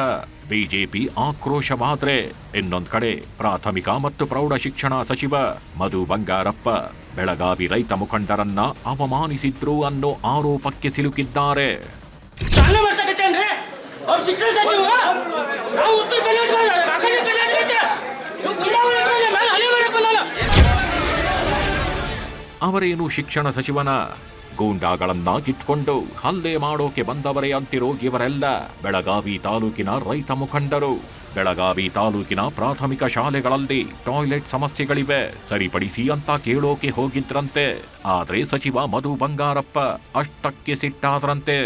ಬಿಜೆಪಿ ಆಕ್ರೋಶವಾದ್ರೆ, ಇನ್ನೊಂದು ಕಡೆ ಪ್ರಾಥಮಿಕ ಮತ್ತು ಪ್ರೌಢ ಶಿಕ್ಷಣ ಸಚಿವ ಮಧು ಬಂಗಾರಪ್ಪ ಬೆಳಗಾವಿ ರೈತ ಮುಖಂಡರನ್ನ ಅವಮಾನಿಸಿದ್ರು ಅನ್ನೋ ಆರೋಪಕ್ಕೆ ಸಿಲುಕಿದ್ದಾರೆ. ಅವರೇನು ಶಿಕ್ಷಣ ಸಚಿವನ? ಗೂಂಡಾಗಳನ್ನಾಗಿಟ್ಕೊಂಡು ಹಲ್ಲೆ ಮಾಡೋಕೆ ಬಂದವರೇ ಅಂತಿರೋ ಇವರೆಲ್ಲ ಬೆಳಗಾವಿ ತಾಲೂಕಿನ ರೈತ ಮುಖಂಡರು. ಬೆಳಗಾವಿ ತಾಲೂಕಿನ ಪ್ರಾಥಮಿಕ ಶಾಲೆಗಳಲ್ಲಿ ಟಾಯ್ಲೆಟ್ ಸಮಸ್ಯೆಗಳಿವೆ, ಸರಿಪಡಿಸಿ ಅಂತ ಕೇಳೋಕೆ ಹೋಗಿದ್ರಂತೆ. ಆದ್ರೆ ಸಚಿವ ಮಧು ಬಂಗಾರಪ್ಪ ಅಷ್ಟಕ್ಕೆ ಸಿಟ್ಟಾದ್ರಂತೆ.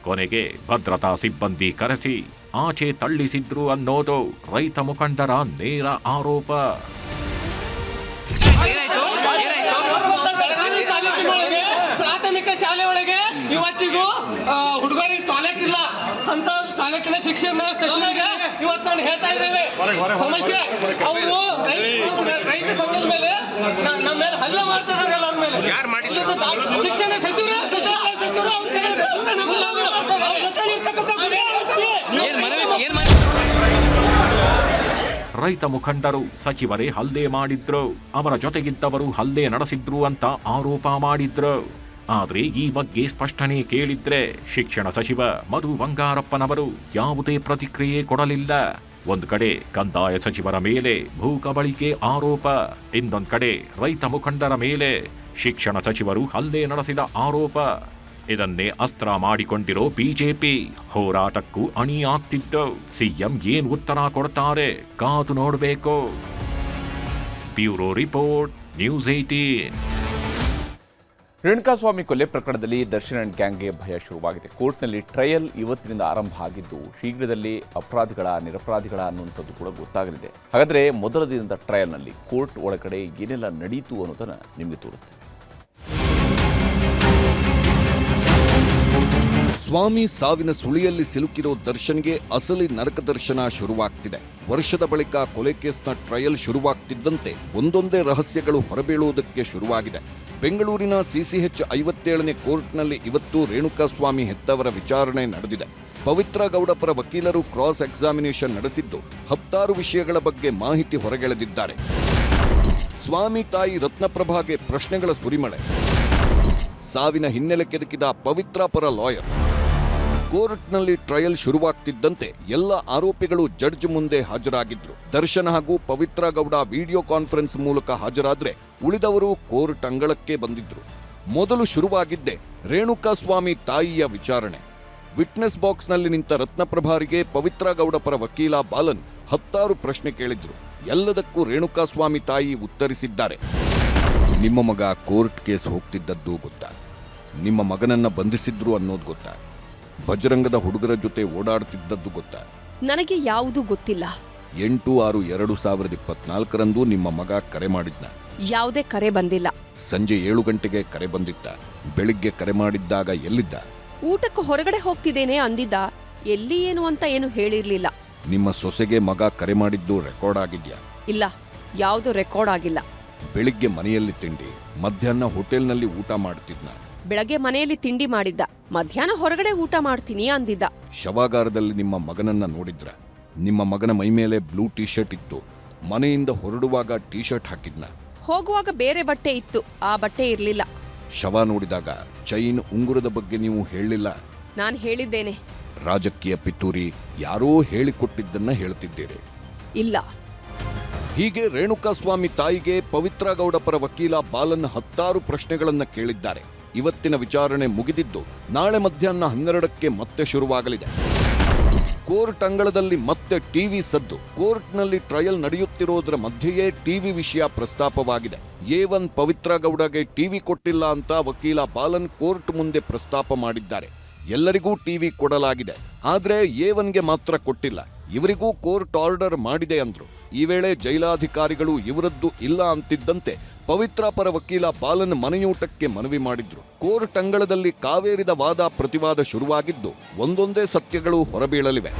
ಕೊನೆಗೆ ಭದ್ರತಾ ಸಿಬ್ಬಂದಿ ಕರೆಸಿ ಆಚೆ ತಳ್ಳಿಸಿದ್ರು ಅನ್ನೋದು ರೈತ ಮುಖಂಡರ ನೇರ ಆರೋಪ. ಪ್ರಾಥಮಿಕ ಶಾಲೆ ಒಳಗೆ ಇವತ್ತಿಗೂ ಹುಡುಗರಿಗೆ ಟಾಯ್ಲೆಟ್ ಇಲ್ಲ ಅಂತ ಟಾಯ್ಲೆಟ್ನ ಶಿಕ್ಷಣ ಸಚಿವರಿಗೆ ಇವತ್ತು ನಾನು ಹೇಳ್ತಾ ಇದ್ದೇವೆ. ಸಮಸ್ಯೆ ಅವರು ರೈತ ಸಂಘದ ಮೇಲೆ ನಮ್ಮ ಮೇಲೆ ಹಲ್ಲೆ ಮಾಡ್ತಾರೆ. ಎಲ್ಲರ ಮೇಲೆ ಶಿಕ್ಷಣ ಸಚಿವರು ರೈತ ಮುಖಂಡರು ಸಚಿವರೇ ಹಲ್ಲೆ ಮಾಡಿದ್ರು, ಅವರ ಜೊತೆಗಿದ್ದವರು ಹಲ್ಲೆ ನಡೆಸಿದ್ರು ಅಂತ ಆರೋಪ ಮಾಡಿದ್ರು. ಆದ್ರೆ ಈ ಬಗ್ಗೆ ಸ್ಪಷ್ಟನೆ ಕೇಳಿದ್ರೆ ಶಿಕ್ಷಣ ಸಚಿವ ಮಧು ಬಂಗಾರಪ್ಪನವರು ಯಾವುದೇ ಪ್ರತಿಕ್ರಿಯೆ ಕೊಡಲಿಲ್ಲ. ಒಂದು ಕಡೆ ಕಂದಾಯ ಸಚಿವರ ಮೇಲೆ ಭೂ ಕಬಳಿಕೆ ಆರೋಪ, ಇನ್ನೊಂದು ಕಡೆ ರೈತ ಮುಖಂಡರ ಮೇಲೆ ಶಿಕ್ಷಣ ಸಚಿವರು ಹಲ್ಲೆ ನಡೆಸಿದ ಆರೋಪ. ಇದನ್ನೇ ಅಸ್ತ್ರ ಮಾಡಿಕೊಂಡಿರೋ ಬಿಜೆಪಿ ಹೋರಾಟಕ್ಕೂ ಅಣಿಯಾಗ್ತಿದ್ದು ಸಿಎಂ ಏನ್ ಉತ್ತರ ಕೊಡ್ತಾರೆ ಕಾದು ನೋಡಬೇಕು. Bureau report, news 18. ರೇಣುಕಾಸ್ವಾಮಿ ಕೊಲೆ ಪ್ರಕರಣದಲ್ಲಿ ದರ್ಶನ್ ಅಂಡ್ ಗ್ಯಾಂಗ್ಗೆ ಭಯ ಶುರುವಾಗಿದೆ. ಕೋರ್ಟ್ನಲ್ಲಿ ಟ್ರಯಲ್ ಇವತ್ತಿನಿಂದ ಆರಂಭ ಆಗಿದ್ದು ಶೀಘ್ರದಲ್ಲಿ ಅಪರಾಧಿಗಳ ನಿರಪರಾಧಿಗಳ ಅನ್ನುವಂಥದ್ದು ಕೂಡ ಗೊತ್ತಾಗಲಿದೆ. ಹಾಗಾದರೆ ಮೊದಲ ದಿನದ ಟ್ರಯಲ್ನಲ್ಲಿ ಕೋರ್ಟ್ ಒಳಗಡೆ ಏನೆಲ್ಲ ನಡೀತು ಅನ್ನೋದನ್ನು ನಿಮಗೆ ತೋರಿಸ್ತೇವೆ. ಸ್ವಾಮಿ ಸಾವಿನ ಸುಳಿಯಲ್ಲಿ ಸಿಲುಕಿರೋ ದರ್ಶನ್ಗೆ ಅಸಲಿ ನರಕ ದರ್ಶನ ಶುರುವಾಗ್ತಿದೆ. ವರ್ಷದ ಬಳಿಕ ಕೊಲೆ ಕೇಸ್ನ ಟ್ರಯಲ್ ಶುರುವಾಗ್ತಿದ್ದಂತೆ ಒಂದೊಂದೇ ರಹಸ್ಯಗಳು ಹೊರಬೀಳುವುದಕ್ಕೆ ಶುರುವಾಗಿದೆ. ಬೆಂಗಳೂರಿನ ಸಿಸಿಎಚ್ 57ನೇ ಕೋರ್ಟ್ನಲ್ಲಿ ಇವತ್ತು ರೇಣುಕಾಸ್ವಾಮಿ ಹೆತ್ತವರ ವಿಚಾರಣೆ ನಡೆದಿದೆ. ಪವಿತ್ರ ಗೌಡ ಪರ ವಕೀಲರು ಕ್ರಾಸ್ ಎಕ್ಸಾಮಿನೇಷನ್ ನಡೆಸಿದ್ದು 10 ವಿಷಯಗಳ ಬಗ್ಗೆ ಮಾಹಿತಿ ಹೊರಗೆಳೆದಿದ್ದಾರೆ. ಸ್ವಾಮಿ ತಾಯಿ ರತ್ನಪ್ರಭಾಗೆ ಪ್ರಶ್ನೆಗಳ ಸುರಿಮಳೆ. ಸಾವಿನ ಹಿನ್ನೆಲೆ ಕೆದಕಿದ ಪವಿತ್ರ ಪರ ಲಾಯರ್. ಕೋರ್ಟ್ನಲ್ಲಿ ಟ್ರಯಲ್ ಶುರುವಾಗ್ತಿದ್ದಂತೆ ಎಲ್ಲ ಆರೋಪಿಗಳು ಜಡ್ಜ್ ಮುಂದೆ ಹಾಜರಾಗಿದ್ರು. ದರ್ಶನ್ ಹಾಗೂ ಪವಿತ್ರ ಗೌಡ ವಿಡಿಯೋ ಕಾನ್ಫರೆನ್ಸ್ ಮೂಲಕ ಹಾಜರಾದ್ರೆ ಉಳಿದವರು ಕೋರ್ಟ್ ಅಂಗಳಕ್ಕೆ ಬಂದಿದ್ರು. ಮೊದಲು ಶುರುವಾಗಿದ್ದೆ ರೇಣುಕಾಸ್ವಾಮಿ ತಾಯಿಯ ವಿಚಾರಣೆ. ವಿಟ್ನೆಸ್ ಬಾಕ್ಸ್ನಲ್ಲಿ ನಿಂತ ರತ್ನಪ್ರಭಾರಿಗೆ ಪವಿತ್ರ ಗೌಡ ಪರ ವಕೀಲ ಬಾಲನ್ 10 ಪ್ರಶ್ನೆ ಕೇಳಿದ್ರು. ಎಲ್ಲದಕ್ಕೂ ರೇಣುಕಾಸ್ವಾಮಿ ತಾಯಿ ಉತ್ತರಿಸಿದ್ದಾರೆ. ನಿಮ್ಮ ಮಗ ಕೋರ್ಟ್ ಕೇಸ್ ಹೋಗ್ತಿದ್ದದ್ದು ಗೊತ್ತಾ? ನಿಮ್ಮ ಮಗನನ್ನ ಬಂಧಿಸಿದ್ರು ಅನ್ನೋದು ಗೊತ್ತಾ? ಬಜರಂಗದ ಹುಡುಗರ ಜೊತೆ ಓಡಾಡ್ತಿದ್ದದ್ದು ಗೊತ್ತಾ? ನನಗೆ ಯಾವುದೂ ಗೊತ್ತಿಲ್ಲ. 8/6/2024 ನಿಮ್ಮ ಮಗ ಕರೆ ಮಾಡಿದ್ನ? ಯಾವುದೇ ಕರೆ ಬಂದಿಲ್ಲ. ಸಂಜೆ 7 ಗಂಟೆಗೆ ಕರೆ ಬಂದಿತ್ತ? ಬೆಳಿಗ್ಗೆ ಕರೆ ಮಾಡಿದ್ದಾಗ ಎಲ್ಲಿದ್ದ? ಊಟಕ್ಕೆ ಹೊರಗಡೆ ಹೋಗ್ತಿದ್ದೇನೆ ಅಂದಿದ್ದ. ಎಲ್ಲಿ ಏನು ಅಂತ ಏನು ಹೇಳಿರ್ಲಿಲ್ಲ. ನಿಮ್ಮ ಸೊಸೆಗೆ ಮಗ ಕರೆ ಮಾಡಿದ್ದು ರೆಕಾರ್ಡ್ ಆಗಿದ್ಯಾ? ಇಲ್ಲ, ಯಾವುದು ರೆಕಾರ್ಡ್ ಆಗಿಲ್ಲ. ಬೆಳಿಗ್ಗೆ ಮನೆಯಲ್ಲಿ ತಿಂಡಿ, ಮಧ್ಯಾಹ್ನ ಹೋಟೆಲ್ನಲ್ಲಿ ಊಟ ಮಾಡ್ತಿದ್ನ? ಬೆಳಗ್ಗೆ ಮನೆಯಲ್ಲಿ ತಿಂಡಿ ಮಾಡಿದ್ದ, ಮಧ್ಯಾಹ್ನ ಹೊರಗಡೆ ಊಟ ಮಾಡ್ತೀನಿ ಅಂದಿದ್ದ. ಶವಾಗಾರದಲ್ಲಿ ನಿಮ್ಮ ಮಗನನ್ನ ನೋಡಿದ್ರ? ನಿಮ್ಮ ಮಗನ ಮೈಮೇಲೆ ಬ್ಲೂ ಟೀ ಶರ್ಟ್ ಇತ್ತು. ಮನೆಯಿಂದ ಹೊರಡುವಾಗ ಟೀ ಶರ್ಟ್ ಹಾಕಿದ್ನ? ಹೋಗುವಾಗ ಬೇರೆ ಬಟ್ಟೆ ಇತ್ತು, ಆ ಬಟ್ಟೆ ಇರ್ಲಿಲ್ಲ. ಶವ ನೋಡಿದಾಗ ಚೈನ್, ಉಂಗುರದ ಬಗ್ಗೆ ನೀವು ಹೇಳಿಲ್ಲ? ನಾನು ಹೇಳಿದ್ದೇನೆ. ರಾಜಕೀಯ ಪಿತೂರಿ, ಯಾರೋ ಹೇಳಿಕೊಟ್ಟಿದ್ದನ್ನ ಹೇಳ್ತಿದ್ದೀರಿ? ಇಲ್ಲ. ಹೀಗೆ ರೇಣುಕಾಸ್ವಾಮಿ ತಾಯಿಗೆ ಪವಿತ್ರ ಗೌಡ ಪರ ವಕೀಲ ಬಾಲನ್ 10 ಪ್ರಶ್ನೆಗಳನ್ನ ಕೇಳಿದ್ದಾರೆ. ಇವತ್ತಿನ ವಿಚಾರಣೆ ಮುಗಿದಿದ್ದು ನಾಳೆ ಮಧ್ಯಾಹ್ನ 12ಕ್ಕೆ ಮತ್ತೆ ಶುರುವಾಗಲಿದೆ. ಕೋರ್ಟ್ ಅಂಗಳದಲ್ಲಿ ಮತ್ತೆ ಟಿವಿ ಸದ್ದು. ಕೋರ್ಟ್ನಲ್ಲಿ ಟ್ರಯಲ್ ನಡೆಯುತ್ತಿರೋದರ ಮಧ್ಯೆಯೇ ಟಿವಿ ವಿಷಯ ಪ್ರಸ್ತಾಪವಾಗಿದೆ. A1 ಪವಿತ್ರ ಗೌಡಗೆ ಟಿವಿ ಕೊಟ್ಟಿಲ್ಲ ಅಂತ ವಕೀಲ ಬಾಲನ್ ಕೋರ್ಟ್ ಮುಂದೆ ಪ್ರಸ್ತಾಪ ಮಾಡಿದ್ದಾರೆ. ಎಲ್ಲರಿಗೂ ಟಿವಿ ಕೊಡಲಾಗಿದೆ, ಆದ್ರೆ A1ಗೆ ಮಾತ್ರ ಕೊಟ್ಟಿಲ್ಲ. ಇವರಿಗೂ ಕೋರ್ಟ್ ಆರ್ಡರ್ ಮಾಡಿದೆ ಅಂದ್ರು. ಈ ವೇಳೆ ಜೈಲಾಧಿಕಾರಿಗಳು ಇವರದ್ದು ಇಲ್ಲ ಅಂತಿದ್ದಂತೆ ಪವಿತ್ರ ಪರ ವಕೀಲ ಬಾಲನ್ ಮನೆಯೂಟಕ್ಕೆ ಮನವಿ ಮಾಡಿದ್ರು. ಕೋರ್ಟ್ ಅಂಗಳದಲ್ಲಿ ಕಾವೇರಿದ ವಾದ ಪ್ರತಿವಾದ ಶುರುವಾಗಿದ್ದು ಒಂದೊಂದೇ ಸತ್ಯಗಳು ಹೊರಬೀಳಲಿವೆ.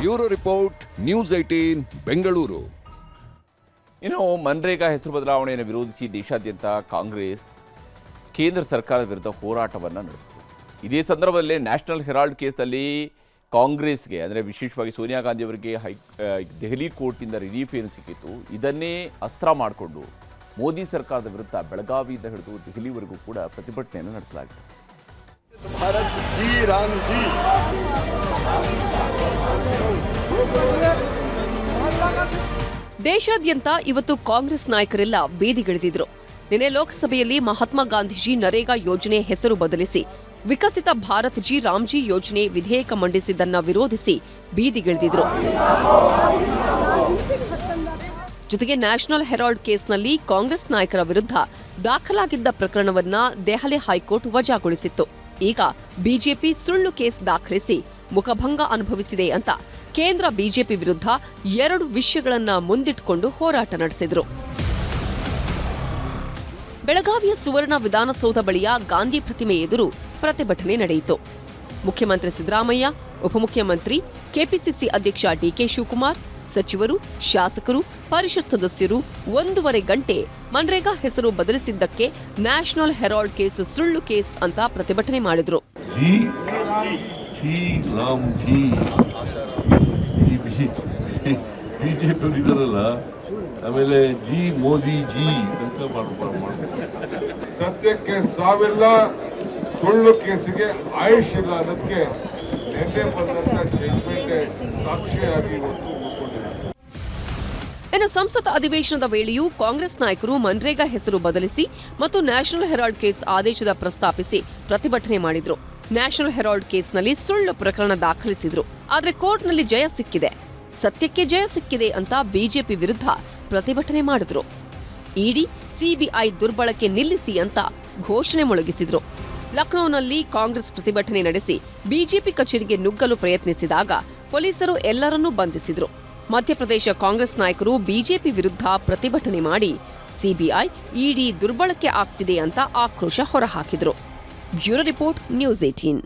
Bureau report, news 18 Bengaluru. ಇನ್ನು ಮನ್ರೇಗಾ ಹೆಸರು ಬದಲಾವಣೆಯನ್ನು ವಿರೋಧಿಸಿ ದೇಶಾದ್ಯಂತ ಕಾಂಗ್ರೆಸ್ ಕೇಂದ್ರ ಸರ್ಕಾರದ ವಿರುದ್ಧ ಹೋರಾಟವನ್ನು ನಡೆಸಿತು. ಇದೇ ಸಂದರ್ಭದಲ್ಲಿ ನ್ಯಾಷನಲ್ ಹೆರಾಲ್ಡ್ ಕೇಸ್ನಲ್ಲಿ ಕಾಂಗ್ರೆಸ್ಗೆ, ಅಂದರೆ ವಿಶೇಷವಾಗಿ ಸೋನಿಯಾ ಗಾಂಧಿ ಅವರಿಗೆ ದೆಹಲಿ ಕೋರ್ಟಿಂದ ರಿಲೀಫ್ ಏನು ಸಿಕ್ಕಿತ್ತು, ಇದನ್ನೇ ಅಸ್ತ್ರ ಮಾಡಿಕೊಂಡು ಮೋದಿ ಸರ್ಕಾರದ ವಿರುದ್ಧ ಬೆಳಗಾವಿಯಿಂದ ಹಿಡಿದು ದೆಹಲಿವರೆಗೂ ಕೂಡ ಪ್ರತಿಭಟನೆಯನ್ನು ನಡೆಸಲಾಗಿದೆ. ದೇಶಾದ್ಯಂತ ಇವತ್ತು ಕಾಂಗ್ರೆಸ್ ನಾಯಕರೆಲ್ಲ ಬೀದಿಗಿಳಿದಿದ್ರು. ನಿನ್ನೆ ಲೋಕಸಭೆಯಲ್ಲಿ ಮಹಾತ್ಮ ಗಾಂಧೀಜಿ ನರೇಗಾ ಯೋಜನೆ ಹೆಸರು ಬದಲಿಸಿ ವಿಕಸಿತ ಭಾರತ್ ಜಿ ರಾಮ್ಜಿ ಯೋಜನೆ ವಿಧೇಯಕ ಮಂಡಿಸಿದ್ದನ್ನ ವಿರೋಧಿಸಿ ಬೀದಿಗಿಳಿದಿದ್ರು. ಜೊತೆಗೆ ನ್ಯಾಷನಲ್ ಹೆರಾಲ್ಡ್ ಕೇಸ್ನಲ್ಲಿ ಕಾಂಗ್ರೆಸ್ ನಾಯಕರ ವಿರುದ್ಧ ದಾಖಲಾಗಿದ್ದ ಪ್ರಕರಣವನ್ನ ದೆಹಲಿ ಹೈಕೋರ್ಟ್ ವಜಾಗೊಳಿಸಿತ್ತು. ಈಗ ಬಿಜೆಪಿ ಸುಳ್ಳು ಕೇಸ್ ದಾಖಲಿಸಿ ಮುಖಭಂಗ ಅನುಭವಿಸಿದೆ ಅಂತ ಕೇಂದ್ರ ಬಿಜೆಪಿ ವಿರುದ್ಧ 2 ವಿಷಯಗಳನ್ನ ಮುಂದಿಟ್ಟುಕೊಂಡು ಹೋರಾಟ ನಡೆಸಿದ್ರು. ಬೆಳಗಾವಿಯ ಸುವರ್ಣ ವಿಧಾನಸೌಧ ಬಳಿಯ ಗಾಂಧಿ ಪ್ರತಿಮೆ ಎದುರು ಪ್ರತಿಭಟನೆ ನಡೆಯಿತು. ಮುಖ್ಯಮಂತ್ರಿ ಸಿದ್ದರಾಮಯ್ಯ, ಉಪಮುಖ್ಯಮಂತ್ರಿ, ಕೆಪಿಸಿಸಿ ಅಧ್ಯಕ್ಷ ಡಿಕೆ ಶಿವಕುಮಾರ್, ಸಚಿವರು, ಶಾಸಕರು, ಪರಿಷತ್ ಸದಸ್ಯರು 1.5 ಗಂಟೆ ಮನ್ರೇಗಾ ಹೆಸರು ಬದಲಿಸಿದ್ದಕ್ಕೆ ನ್ಯಾಷನಲ್ ಹೆರಾಲ್ಡ್ ಕೇಸ್ ಸುಳ್ಳು ಕೇಸ್ ಅಂತ ಪ್ರತಿಭಟನೆ ಮಾಡಿದ್ರು. ಆಮೇಲೆ ಜಿ ಮೋದಿ ಜಿ ಅಂತ ಸತ್ಯಕ್ಕೆ ಸಾವಿಲ್ಲ, ಸುಳ್ಳು ಕೇಸಿಗೆ ಆಯುಷ್ ಇಲ್ಲ ಅನ್ನೋದಕ್ಕೆ ನಿನ್ನೆ ಬಂದಂತ ಜಡ್ಜ್ಮೆಂಟ್ ಸಾಕ್ಷಿಯಾಗಿ ಇವತ್ತು ಉಳ್ಕೊಂಡಿದೆ. ಇನ್ನು ಸಂಸತ್ ಅಧಿವೇಶನದ ವೇಳೆಯೂ ಕಾಂಗ್ರೆಸ್ ನಾಯಕರು ಮನ್ರೇಗಾ ಹೆಸರು ಬದಲಿಸಿ ಮತ್ತು ನ್ಯಾಷನಲ್ ಹೆರಾಲ್ಡ್ ಕೇಸ್ ಆದೇಶದ ಪ್ರಸ್ತಾಪಿಸಿ ಪ್ರತಿಭಟನೆ ಮಾಡಿದ್ರು. ನ್ಯಾಷನಲ್ ಹೆರಾಲ್ಡ್ ಕೇಸ್ನಲ್ಲಿ ಸುಳ್ಳು ಪ್ರಕರಣ ದಾಖಲಿಸಿದ್ರು. ಆದ್ರೆ ಕೋರ್ಟ್ನಲ್ಲಿ ಜಯ ಸಿಕ್ಕಿದೆ, ಸತ್ಯಕ್ಕೆ ಜಯ ಸಿಕ್ಕಿದೆ ಅಂತ ಬಿಜೆಪಿ ವಿರುದ್ಧ ಪ್ರತಿಭಟನೆ ಮಾಡಿದ್ರು. ಇಡಿ, ಸಿಬಿಐ ದುರ್ಬಳಕೆ ನಿಲ್ಲಿಸಿ ಅಂತ ಘೋಷಣೆ ಮೊಳಗಿಸಿದ್ರು. ಲಕ್ನೋನಲ್ಲಿ ಕಾಂಗ್ರೆಸ್ ಪ್ರತಿಭಟನೆ ನಡೆಸಿ ಬಿಜೆಪಿ ಕಚೇರಿಗೆ ನುಗ್ಗಲು ಪ್ರಯತ್ನಿಸಿದಾಗ ಪೊಲೀಸರು ಎಲ್ಲರನ್ನೂ ಬಂಧಿಸಿದ್ರು. ಮಧ್ಯಪ್ರದೇಶ ಕಾಂಗ್ರೆಸ್ ನಾಯಕರು ಬಿಜೆಪಿ ವಿರುದ್ಧ ಪ್ರತಿಭಟನೆ ಮಾಡಿ ಸಿಬಿಐ, ಇಡಿ ದುರ್ಬಳಕೆ ಆಗ್ತಿದೆ ಅಂತ ಆಕ್ರೋಶ ಹೊರಹಾಕಿದ್ರು. Bureau report, news 18.